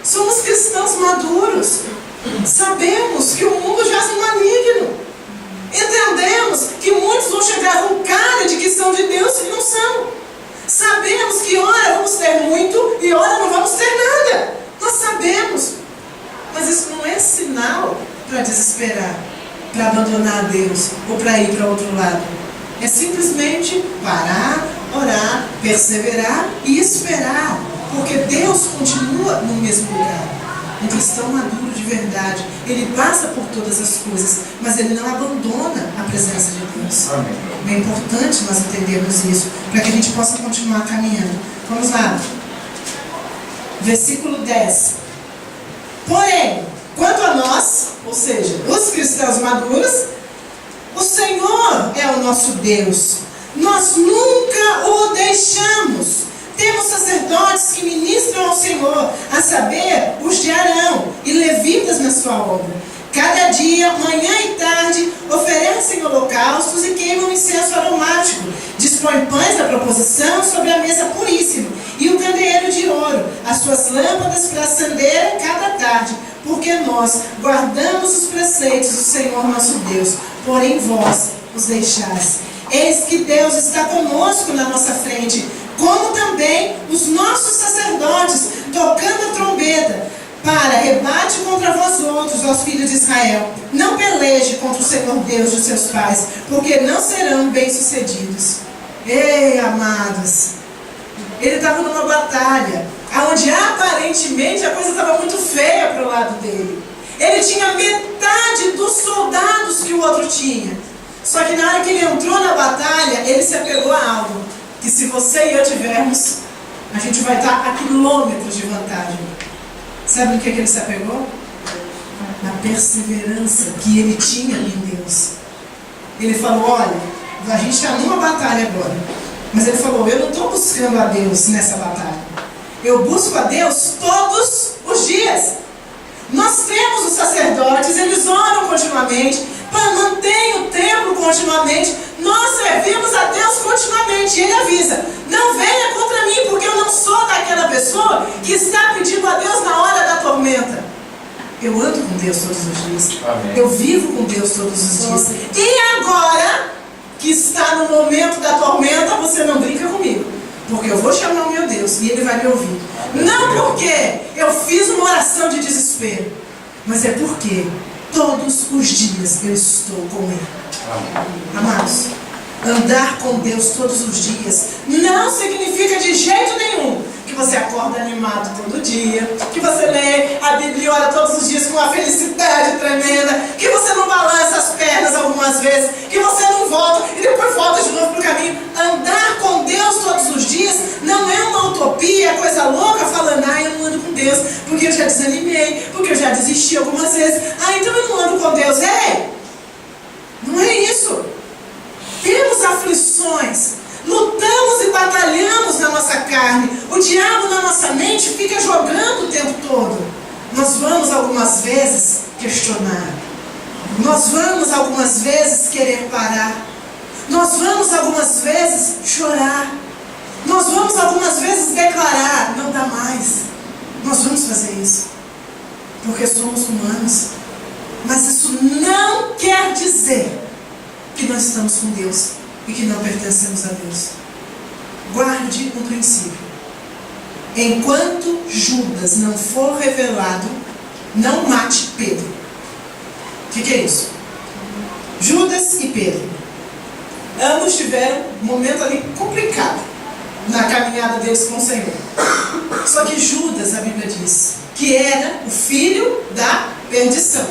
Somos cristãos maduros. Sabemos que o mundo jaz no maligno. Entendemos que muitos vão chegar com cara de que são de Deus e não são. Sabemos que ora vamos ter muito e ora não vamos ter nada. Nós sabemos. Mas isso não é sinal para desesperar, para abandonar a Deus ou para ir para outro lado. É simplesmente parar, orar, perseverar e esperar. Porque Deus continua no mesmo lugar. Um cristão maduro de verdade, ele passa por todas as coisas, mas ele não abandona a presença de Deus. Amém. É importante nós entendermos isso, para que a gente possa continuar caminhando. Vamos lá. Versículo 10. Porém, quanto a nós, ou seja, os cristãos maduros, o Senhor é o nosso Deus. Nós nunca o deixamos. Temos sacerdotes que ministram ao Senhor, a saber, os de Arão e levitas na sua obra. Cada dia, manhã e tarde, oferecem holocaustos e queimam incenso aromático. Dispõem pães da proposição sobre a mesa puríssima e o candeeiro de ouro, as suas lâmpadas para acender cada tarde, porque nós guardamos os preceitos do Senhor nosso Deus, porém vós os deixais. Eis que Deus está conosco na nossa frente, como também os nossos sacerdotes, tocando a trombeta, para rebate contra vós outros, ó filhos de Israel. Não peleje contra o Senhor Deus de seus pais, porque não serão bem-sucedidos. Ei, amados, ele estava numa batalha, onde aparentemente a coisa estava muito feia para o lado dele. Ele tinha metade dos soldados que o outro tinha. Só que na hora que ele entrou na batalha, ele se apegou a algo. Que se você e eu tivermos, a gente vai estar a quilômetros de vantagem. Sabe no que ele se apegou? Na perseverança que ele tinha em Deus. Ele falou, olha, a gente está numa batalha agora. Mas ele falou, eu não estou buscando a Deus nessa batalha. Eu busco a Deus todos os dias. Nós temos os sacerdotes, eles oram continuamente, mantêm o templo continuamente. Nós servimos a Deus continuamente. E ele avisa, não venha contra mim, porque eu não sou daquela pessoa que está pedindo a Deus na hora da tormenta. Eu ando com Deus todos os dias. Amém. Eu vivo com Deus todos os dias. E agora que está no momento da tormenta, você não brinca comigo, porque eu vou chamar o meu Deus e ele vai me ouvir. Não porque eu fiz uma oração de desespero, mas é porque todos os dias eu estou com ele. Amados, andar com Deus todos os dias não significa de jeito nenhum que você acorda animado todo dia, que você lê a Bíblia e ora todos os dias com uma felicidade tremenda, que você não balança as pernas algumas vezes, que você não volta e depois volta de novo para o caminho. Andar com Deus todos os dias não é Deus, porque eu já desanimei, porque eu já desisti algumas vezes. Ah, então eu não ando com Deus. Ei, não é isso. Temos aflições, lutamos e batalhamos na nossa carne. O diabo na nossa mente fica jogando o tempo todo. Nós vamos algumas vezes questionar. Nós vamos algumas vezes querer parar. Nós vamos algumas vezes chorar. Nós vamos algumas vezes declarar, não dá mais. Nós vamos fazer isso, porque somos humanos. Mas isso não quer dizer que nós estamos com Deus e que não pertencemos a Deus. Guarde um princípio. Enquanto Judas não for revelado, não mate Pedro. O que é isso? Judas e Pedro, ambos tiveram um momento ali complicado na caminhada deles com o Senhor. Só que Judas, a Bíblia diz, que era o filho da perdição.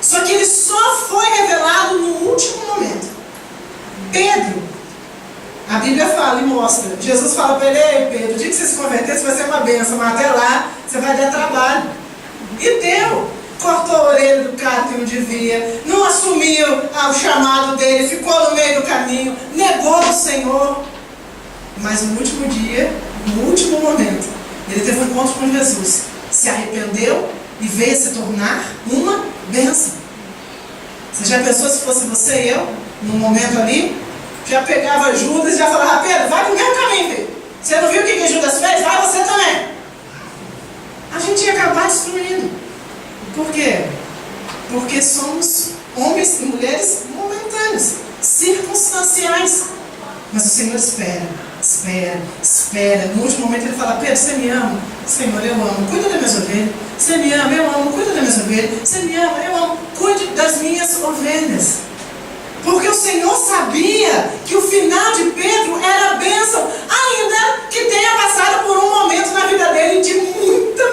Só que ele só foi revelado no último momento. Pedro, a Bíblia fala e mostra. Jesus fala para ele: ei Pedro, o dia que você se converter, você vai ser uma bênção, mas até lá você vai dar trabalho. E deu. Cortou a orelha do cara que não devia, não assumiu o chamado dele, ficou no meio do caminho, negou o Senhor. Mas no último dia, no último momento, ele teve um encontro com Jesus, se arrependeu e veio se tornar uma bênção. Você já pensou se fosse você e eu, num momento ali, já pegava Judas e já falava: Pedro, vai pro mesmo caminho, filho. Você não viu o que Judas fez? Vai você também. A gente ia acabar destruindo. Por quê? Porque somos homens e mulheres momentâneos, circunstanciais. Mas o Senhor espera. No último momento ele fala: Pedro, você me ama? Senhor, eu amo. Cuida das minhas ovelhas. Você me ama? Eu amo. Cuida das minhas ovelhas. Você me ama? Eu amo. Cuide das minhas ovelhas. Porque o Senhor sabia que o final de Pedro era a bênção, ainda que tenha passado por um momento na vida dele de muita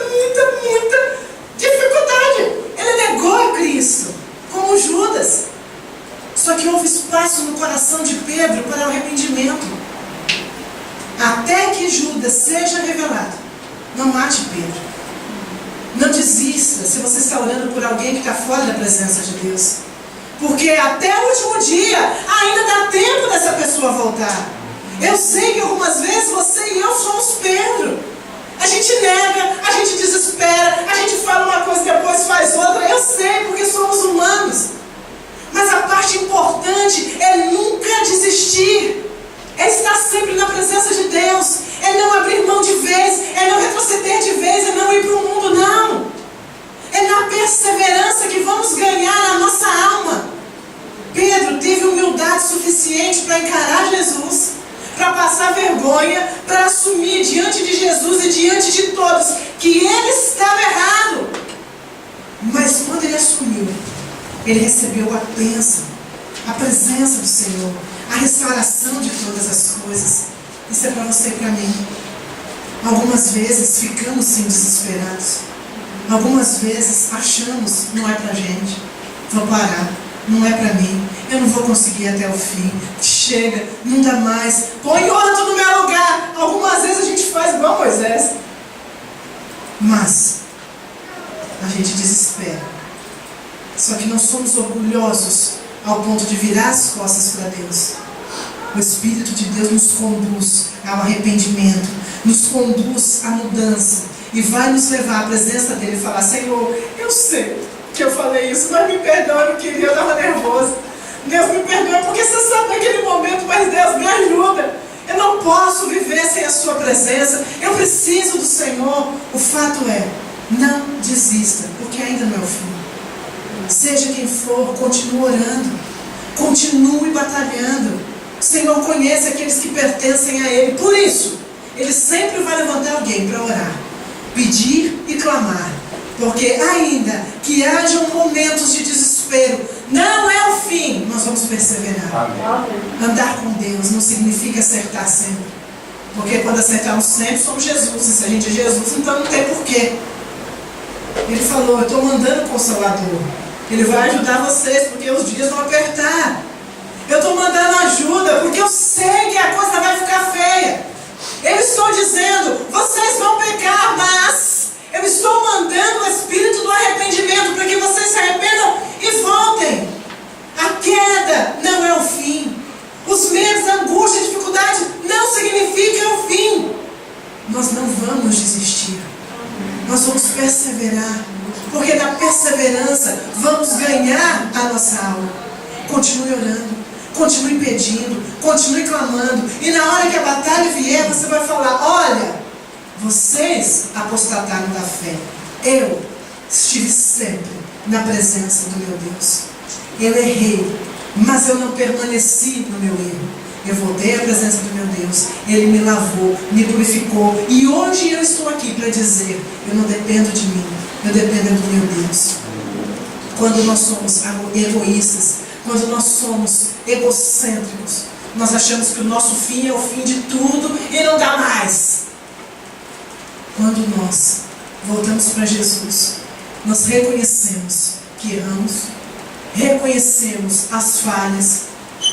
dificuldade. Ele negou a Cristo, como Judas. Só que houve espaço no coração de Pedro para o arrependimento. Até que Judas seja revelado, não mate Pedro. Não desista se você está orando por alguém que está fora da presença de Deus. Porque até o último dia ainda dá tempo dessa pessoa voltar. Eu sei que algumas vezes você e eu somos Pedro. A gente nega, a gente desespera, a gente fala uma coisa e depois faz outra. Eu sei, porque somos humanos. Mas a parte importante é nunca desistir. É estar sempre na presença de Deus. É não abrir mão de vez. É não retroceder de vez. É não ir para o mundo, não. É na perseverança que vamos ganhar a nossa alma. Pedro teve humildade suficiente para encarar Jesus, para passar vergonha, para assumir diante de Jesus e diante de todos que ele estava errado. Mas quando ele assumiu, ele recebeu a bênção, a presença do Senhor, a restauração de todas as coisas. Isso é para você e para mim. Algumas vezes ficamos sim desesperados. Algumas vezes achamos: não é pra gente, vou parar, não é pra mim, eu não vou conseguir até o fim, chega, não dá mais, põe outro no meu lugar. Algumas vezes a gente faz igual Moisés, mas a gente desespera. Só que não somos orgulhosos ao ponto de virar as costas para Deus. O Espírito de Deus nos conduz ao arrependimento, nos conduz à mudança e vai nos levar à presença dele e falar: Senhor, eu sei que eu falei isso, mas me perdoe, eu queria, eu estava nervoso. Deus, me perdoe, porque você sabe naquele momento, mas Deus, me ajuda. Eu não posso viver sem a sua presença, eu preciso do Senhor. O fato é, não desista, porque ainda não é o fim. Seja quem for, continue orando, continue batalhando. O Senhor conhece aqueles que pertencem a Ele, por isso Ele sempre vai levantar alguém para orar, pedir e clamar, porque ainda que hajam momentos de desespero, não é o fim, nós vamos perseverar. Amém. Andar com Deus não significa acertar sempre, porque quando acertamos sempre somos Jesus, e se a gente é Jesus, então não tem porquê. Ele falou: eu estou mandando o Consolador, ele vai ajudar vocês, porque os dias vão apertar. Eu estou mandando ajuda, porque eu sei que a coisa vai ficar feia. Eu estou dizendo: vocês vão pecar, mas vamos desistir. Nós vamos perseverar. Porque na perseverança vamos ganhar a nossa alma. Continue orando. Continue pedindo. Continue clamando. E na hora que a batalha vier, você vai falar: olha, vocês apostataram da fé. Eu estive sempre na presença do meu Deus. Eu errei, mas eu não permaneci no meu erro. Eu voltei à presença do meu Deus. Ele me lavou, me purificou. E hoje eu estou aqui para dizer: eu não dependo de mim, eu dependo do meu Deus. Quando nós somos egoístas, quando nós somos egocêntricos, nós achamos que o nosso fim é o fim de tudo e não dá mais. Quando nós voltamos para Jesus, nós reconhecemos que erramos, reconhecemos as falhas,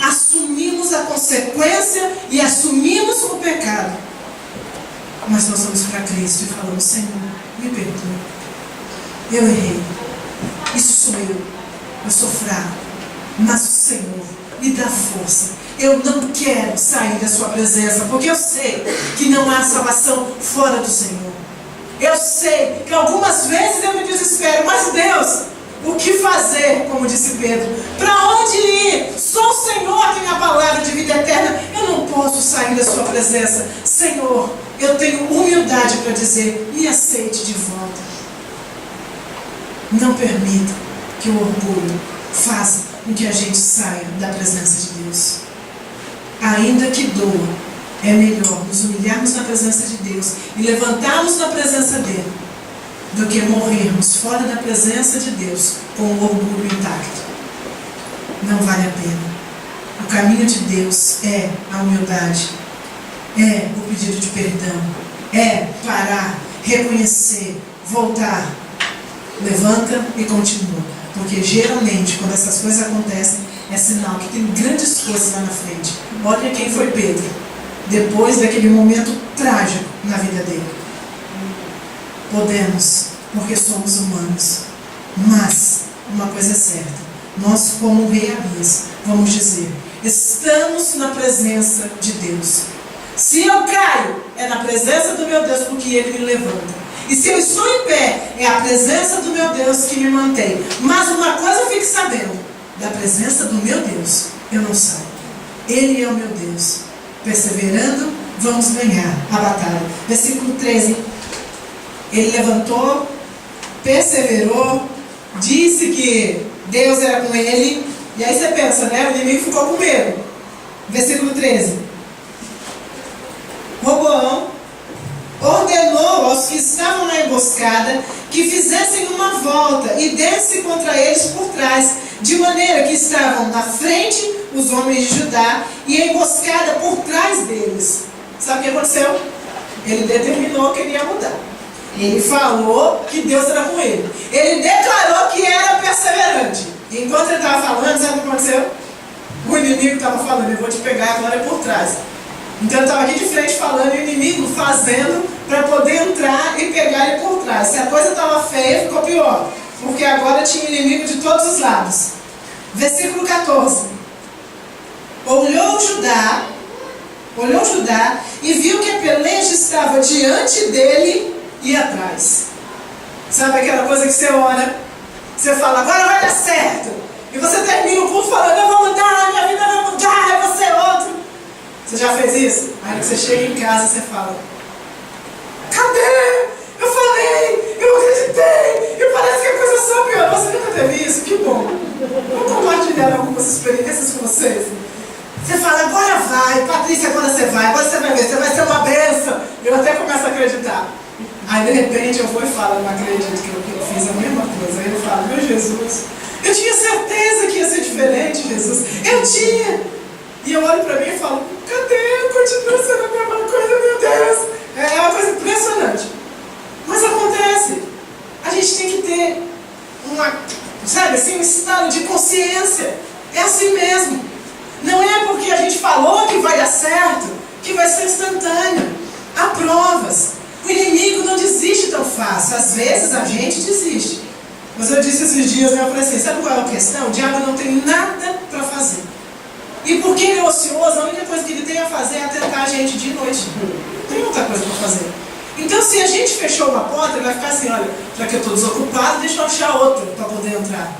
assumimos a consequência e assumimos o pecado. Mas nós vamos para Cristo e falamos: Senhor, me perdoa. Eu errei. Isso sou eu. Eu sou fraco. Mas o Senhor me dá força. Eu não quero sair da sua presença, porque eu sei que não há salvação fora do Senhor. Eu sei que algumas vezes eu me desespero, mas Deus, o que fazer, como disse Pedro? Para onde ir? Só o Senhor tem a palavra de vida eterna. Eu não posso sair da sua presença. Senhor, eu tenho humildade para dizer: me aceite de volta. Não permita que o orgulho faça com que a gente saia da presença de Deus. Ainda que doa, é melhor nos humilharmos na presença de Deus e levantarmos na presença dEle, do que morrermos fora da presença de Deus com o orgulho intacto. Não vale a pena. O caminho de Deus é a humildade, é o pedido de perdão, é parar, reconhecer, voltar. Levanta e continua. Porque geralmente, quando essas coisas acontecem, é sinal que tem grandes coisas lá na frente. Olha quem foi Pedro, depois daquele momento trágico na vida dele. Podemos, porque somos humanos. Mas, uma coisa é certa: nós, como o rei Abias, vamos dizer: estamos na presença de Deus. Se eu caio, é na presença do meu Deus, porque Ele me levanta. E se eu estou em pé, é a presença do meu Deus que me mantém. Mas uma coisa fique sabendo: da presença do meu Deus, eu não saio. Ele é o meu Deus. Perseverando, vamos ganhar a batalha. Versículo 13. Ele levantou, perseverou, disse que Deus era com ele. E aí você pensa, né? O inimigo ficou com medo. Versículo 13. Roboão ordenou aos que estavam na emboscada que fizessem uma volta e desse contra eles por trás, de maneira que estavam na frente os homens de Judá e a emboscada por trás deles. Sabe o que aconteceu? Ele determinou que ele ia mudar. Ele falou que Deus era com ele. Ele declarou que era perseverante. E enquanto ele estava falando, sabe o que aconteceu? O inimigo estava falando: eu vou te pegar agora por trás. Então ele estava aqui de frente falando, e o inimigo fazendo para poder entrar e pegar ele por trás. Se a coisa estava feia, ficou pior, porque agora tinha inimigo de todos os lados. Versículo 14. Olhou Judá e viu que a peleja estava diante dele e atrás. Sabe aquela coisa que você ora, você fala: agora vai dar certo, e você termina o culto falando: eu vou mudar, minha vida vai mudar, eu vou ser outro. Você já fez isso? Aí que você chega em casa, você fala: cadê? Eu falei, eu acreditei, e parece que a coisa só piorou. Você nunca teve isso? Que bom. Vou compartilhar algumas experiências com vocês. Você fala: agora vai, Patrícia, agora você vai ver, você vai ser uma bênção. Eu até começo a acreditar. Aí de repente eu vou e falo: eu não acredito que eu fiz a mesma coisa. Aí eu falo: meu Jesus, eu tinha certeza que ia ser diferente, Jesus. Eu tinha. E eu olho para mim e falo: cadê? Continua sendo a mesma coisa, meu Deus. É uma coisa impressionante. Mas acontece. A gente tem que ter um estado de consciência. É assim mesmo. Não é porque a gente falou que vai dar certo que vai ser instantâneo. Há provas. O inimigo não desiste tão fácil. Às vezes a gente desiste. Mas eu disse esses dias, eu falei assim: sabe qual é a questão? O diabo não tem nada para fazer. E porque ele é ocioso, a única coisa que ele tem a fazer é tentar a gente de noite. Não tem outra coisa para fazer. Então, se a gente fechou uma porta, ele vai ficar assim, olha, já que eu estou desocupado, deixa eu achar outra para poder entrar.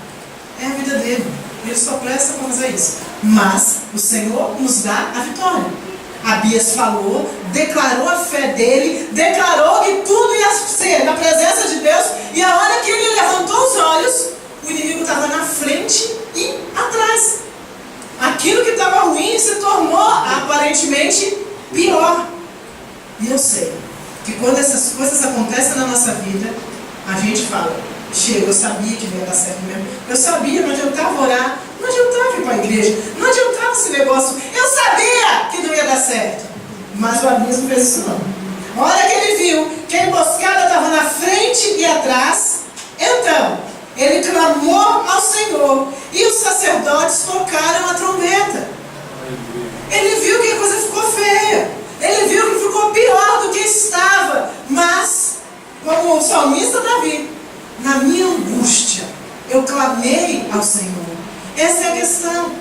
É a vida dele. Ele só presta para fazer isso. Mas o Senhor nos dá a vitória. Abias falou, declarou a fé dele, declarou que tudo ia ser na presença de Deus, e a hora que ele levantou os olhos, o inimigo estava na frente e atrás. Aquilo que estava ruim se tornou aparentemente pior. E eu sei que quando essas coisas acontecem na nossa vida, a gente fala, chega, eu sabia que não ia dar certo mesmo. Eu sabia, não adiantava orar, não adiantava ir para a igreja, não adiantava esse negócio. Eu sabia que não ia dar certo. Mas o Abias não fez isso não. A hora que ele viu que a emboscada estava na frente e atrás, então ele clamou ao Senhor e os sacerdotes tocaram a trombeta. Ele viu que a coisa ficou feia. Ele viu que ficou pior do que estava. Mas, como o salmista Davi, na minha angústia, eu clamei ao Senhor. Essa é a questão.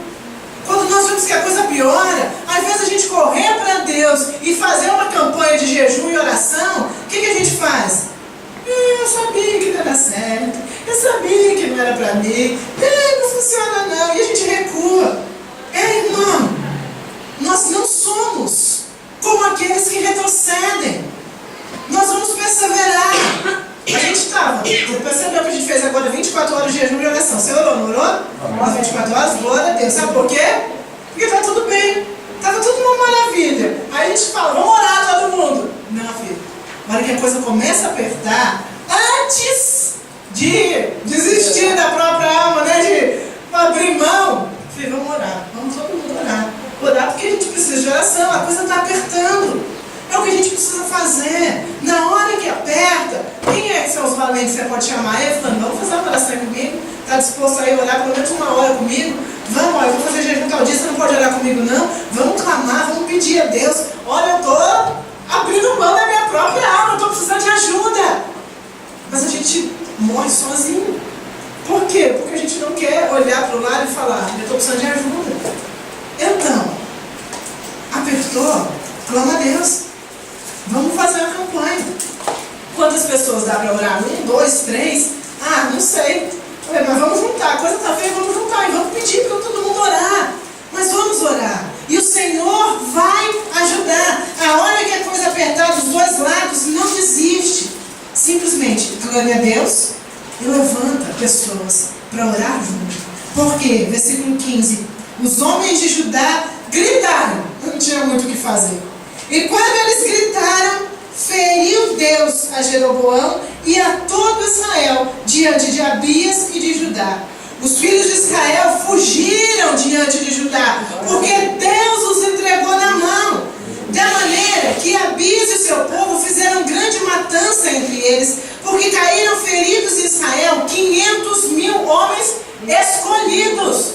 Quando nós vemos que a coisa piora, ao invés de a gente correr para Deus e fazer uma campanha de jejum e oração, o que a gente faz? Eu sabia que não era certo, eu sabia que não era para mim, não funciona não, e a gente recua. Irmão, nós não somos como aqueles que retrocedem. Nós vamos perseverar. A gente estava, você percebeu que a gente fez agora 24 horas de jejum e oração. Você orou, não orou? As 24 horas, glória a Deus. Sabe por quê? Porque está tudo bem, estava tudo uma maravilha. Aí a gente fala, vamos orar todo mundo. Não, filho, na hora que a coisa começa a apertar, antes de desistir da própria alma, né, de abrir mão, filho, vamos orar, vamos todo mundo orar. Orar porque a gente precisa de oração, a coisa está apertando. É o que a gente precisa fazer. Na hora que aperta, quem é que são os valentes que você pode chamar? Ele falando, vamos fazer uma oração comigo? Está disposto a ir orar pelo menos uma hora comigo? Vamos, olha, eu vou fazer jejum tal dia, você não pode orar comigo não? Vamos clamar, vamos pedir a Deus. Olha, eu estou abrindo mão da minha própria alma, eu estou precisando de ajuda. Mas a gente morre sozinho. Por quê? Porque a gente não quer olhar para o lado e falar, eu estou precisando de ajuda. Então, apertou, clama a Deus. Vamos fazer uma campanha. Quantas pessoas dá para orar? 1, 2, 3? Ah, não sei. Mas vamos juntar. A coisa está feia, vamos juntar. E vamos pedir para todo mundo orar. Mas vamos orar. E o Senhor vai ajudar. A hora que a coisa apertar dos dois lados, não desiste. Simplesmente clame a Deus e levanta pessoas para orar junto. Por quê? Versículo 15. Os homens de Judá gritaram. Não tinha muito o que fazer. E quando eles gritaram, feriu Deus a Jeroboão e a todo Israel diante de Abias e de Judá. Os filhos de Israel fugiram diante de Judá, porque Deus os entregou na mão. Da maneira que Abias e seu povo fizeram grande matança entre eles, porque caíram feridos em Israel 500.000 homens escolhidos.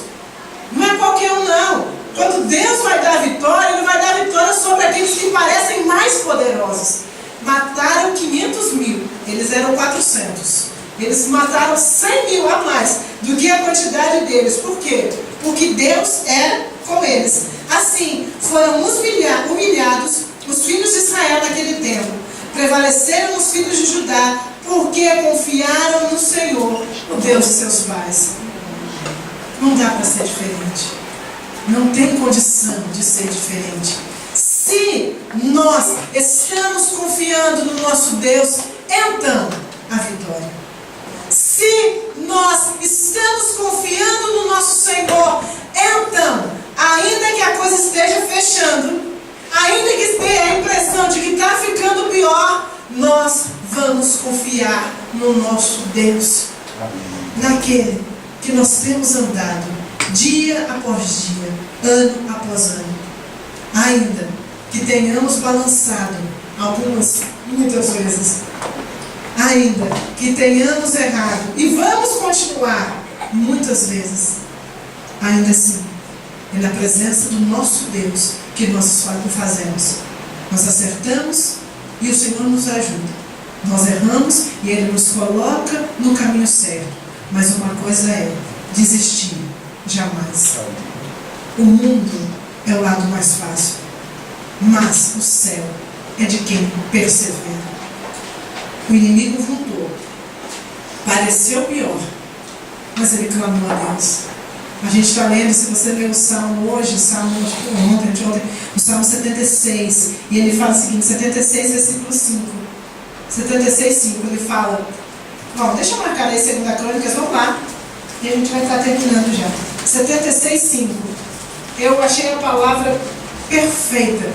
Não é qualquer um não. Quando Deus vai dar vitória, Ele vai dar vitória sobre aqueles que parecem mais poderosos. Mataram 500.000, eles eram 400. Eles mataram 100.000 a mais do que a quantidade deles. Por quê? Porque Deus era com eles. Assim, foram humilhados os filhos de Israel naquele tempo. Prevaleceram os filhos de Judá, porque confiaram no Senhor, o Deus de seus pais. Não dá para ser diferente. Não tem condição de ser diferente. Se nós estamos confiando no nosso Deus, então a vitória. Se nós estamos confiando no nosso Senhor, então, ainda que a coisa esteja fechando, ainda que tenha a impressão de que está ficando pior, nós vamos confiar no nosso Deus. Naquele que nós temos andado dia após dia, ano após ano. Ainda que tenhamos balançado muitas vezes, ainda que tenhamos errado, e vamos continuar muitas vezes, ainda assim, é na presença do nosso Deus que nós fazemos. Nós acertamos e o Senhor nos ajuda. Nós erramos e Ele nos coloca no caminho certo. Mas uma coisa é desistir. Jamais. O mundo é o lado mais fácil, mas o céu é de quem persevera. O inimigo voltou. Pareceu pior, mas ele clamou a Deus. A gente está lendo, se você ler o Salmo hoje, o Salmo ontem, o Salmo 76, e ele fala o seguinte, 76, versículo 5. 76, 5, ele fala, bom, deixa eu marcar aí 2 Crônicas, vamos lá, e a gente vai estar terminando já. 76, 5. Eu achei a palavra perfeita.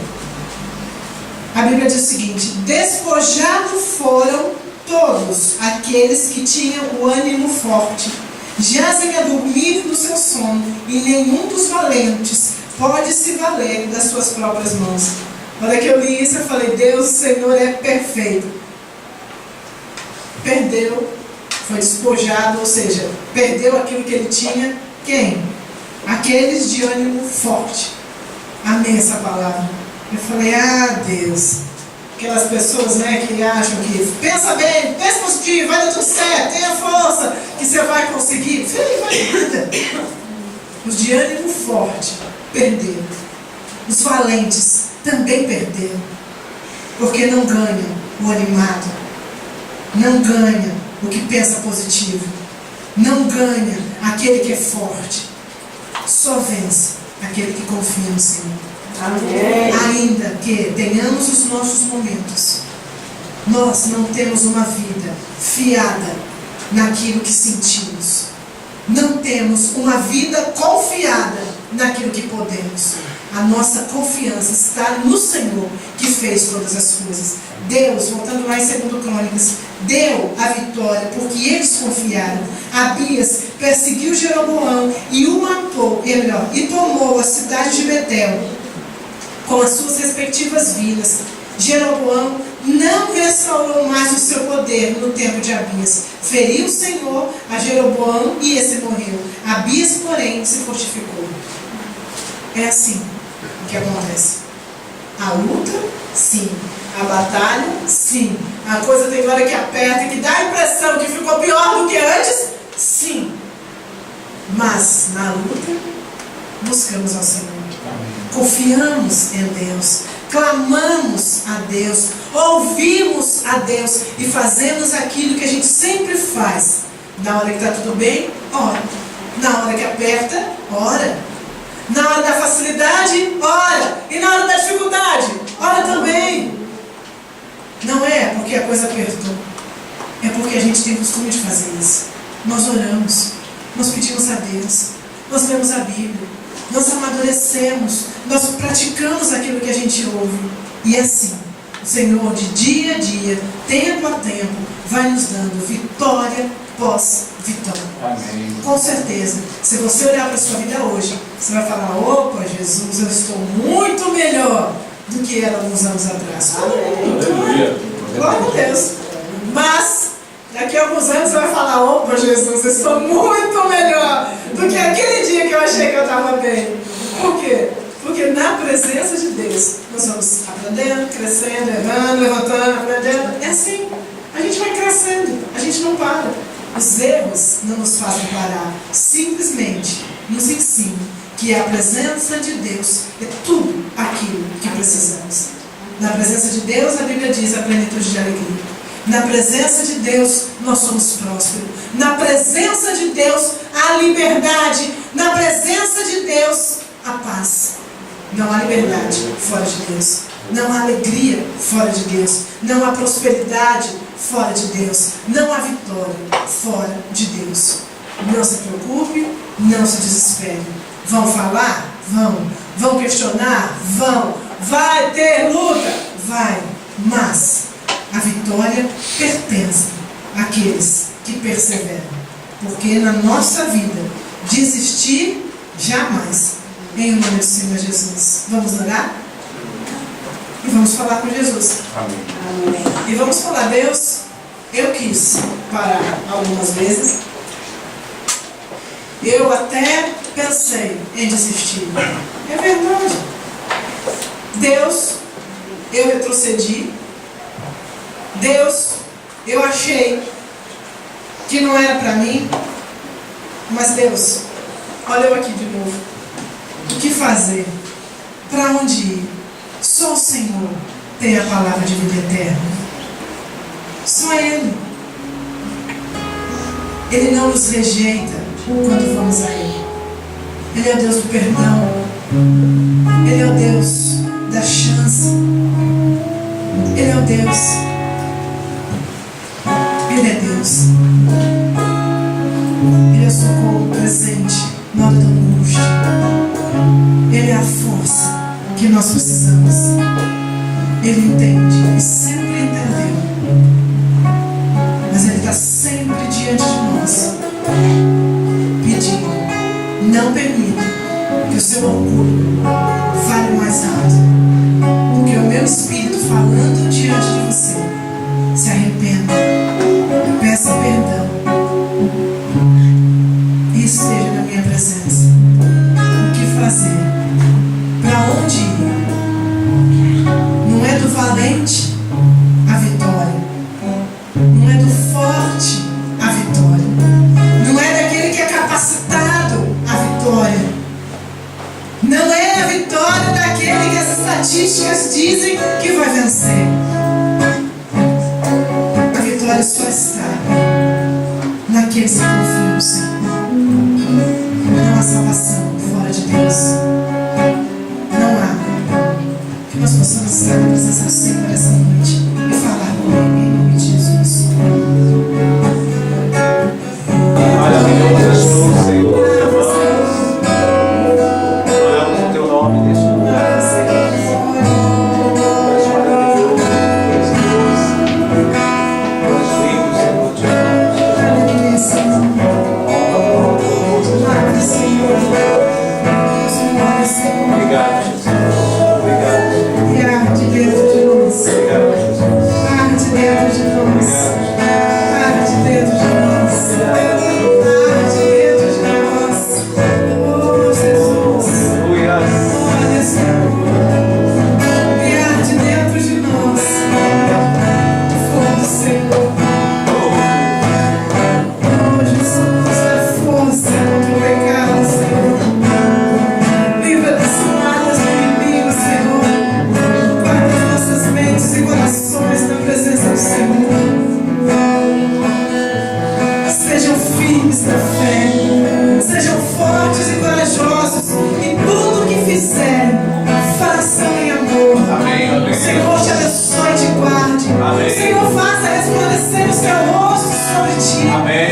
A Bíblia diz o seguinte: despojados foram todos aqueles que tinham o ânimo forte, jazem a dormir no seu sono, e nenhum dos valentes pode se valer das suas próprias mãos. Na hora que eu li isso, eu falei, Deus, o Senhor é perfeito. Perdeu, foi despojado, ou seja, perdeu aquilo que ele tinha. Quem? Aqueles de ânimo forte. Amei essa palavra. Eu falei, Deus, aquelas pessoas, né, que acham que pensa bem, pensa positivo, vai dar tudo certo, tenha força, que você vai conseguir. Filho, vai nada. Os de ânimo forte perderam. Os valentes também perderam. Porque não ganham o animado, não ganha o que pensa positivo, não ganha aquele que é forte. Só vence aquele que confia no Senhor. Amém. Ainda que tenhamos os nossos momentos, nós não temos uma vida fiada naquilo que sentimos. Não temos uma vida confiada naquilo que podemos. A nossa confiança está no Senhor, que fez todas as coisas. Deus, voltando lá em 2 Crônicas, deu a vitória porque eles confiaram. Abias perseguiu Jeroboão e o matou, e tomou a cidade de Betel com as suas respectivas vilas. Jeroboão não restaurou mais o seu poder no tempo de Abias. Feriu o Senhor a Jeroboão e esse morreu. Abias, porém, se fortificou. É assim que acontece. A luta, sim. A batalha, sim. A coisa tem hora que aperta e que dá a impressão que ficou pior do que antes, sim. Mas na luta, buscamos ao Senhor. Confiamos em Deus. Clamamos a Deus. Ouvimos a Deus. E fazemos aquilo que a gente sempre faz. Na hora que está tudo bem, ora. Na hora que aperta, ora. Na hora da facilidade, ora. E na hora da dificuldade, ora também. Não é porque a coisa apertou. É porque a gente tem costume de fazer isso. Nós oramos. Nós pedimos a Deus. Nós lemos a Bíblia. Nós amadurecemos. Nós praticamos aquilo que a gente ouve. E assim, o Senhor, de dia a dia, tempo a tempo, vai nos dando vitória pós vitória. Amém. Com certeza, se você olhar para a sua vida hoje, você vai falar, opa, Jesus, eu estou muito melhor do que era alguns anos atrás. Glória a Deus. Mas daqui a alguns anos você vai falar, opa, Jesus, eu estou muito melhor do que aquele dia que eu achei que eu estava bem. Por quê? Porque na presença de Deus nós vamos aprendendo, crescendo, errando, levantando, aprendendo. É assim, a gente vai crescendo, a gente não para. Os erros não nos fazem parar, simplesmente nos ensinam que a presença de Deus é tudo aquilo que precisamos. Na presença de Deus, a Bíblia diz, a plenitude de alegria. Na presença de Deus, nós somos prósperos. Na presença de Deus, há liberdade. Na presença de Deus, a paz. Não há liberdade fora de Deus. Não há alegria fora de Deus. Não há prosperidade fora de Deus. Não há vitória fora de Deus. Não se preocupe, não se desespere. Vão falar? Vão. Vão questionar? Vão. Vai ter luta? Vai. Mas a vitória pertence àqueles que perseveram. Porque na nossa vida, desistir jamais. Em nome do Senhor Jesus. Vamos orar? E vamos falar com Jesus. Amém. E vamos falar, Deus, eu quis parar algumas vezes. Eu até pensei em desistir. É verdade. Deus, eu retrocedi. Deus, eu achei que não era para mim. Mas Deus, olha eu aqui de novo. O que fazer? Para onde ir? Só o Senhor tem a palavra de vida eterna. Só Ele. Ele não nos rejeita quando vamos a Ele. Ele é o Deus do perdão. Ele é o Deus da chance. Ele é o Deus. Ele é Deus. Ele é o socorro presente na hora da angústia. Ele é a força que nós precisamos. Ele entende e sempre entendeu. Mas Ele está sempre diante de nós, pedindo: não permita que o seu orgulho fale mais alto do que o meu espírito falando diante de você. Se arrependa, peça perdão e esteja na minha presença. O que fazer? Para onde ir? Não é do valente a vitória, não é do forte a vitória, não é daquele que é capacitado a vitória, não é a vitória daquele que as estatísticas dizem que vai vencer. A vitória só está naqueles que confiam no Senhor. Não há salvação fora de Deus. Não há. Que nós possamos estar na presença do Senhor essa noite e falar com Ele em nome de Jesus. Maravilhoso és tu, Senhor. Oramos o teu nome neste lugar. Tu és maravilhoso, tu és Deus. Tu és lindo, Senhor, te amamos. Obrigado, Jesus. Obrigado, Senhor. E arde dentro de nós. Obrigado, Jesus. Arde dentro de nós. Arde dentro de nós. Arde dentro de nós. Oh, Jesus. Aleluia. Olha, Senhor. E arde dentro de nós. Fogo, Senhor. Oh, Jesus, dá força contra o pecado, Senhor. Livra das tomadas do inimigo, Senhor. Guarda as nossas mentes e corações na presença do Senhor. Sejam firmes na fé, sejam fortes e corajosos, e tudo o que fizerem, façam em amor. Amém, amém. O Senhor te abençoe e te guarde. Amém. O Senhor faça resplandecer o seu rosto sobre ti. Amém.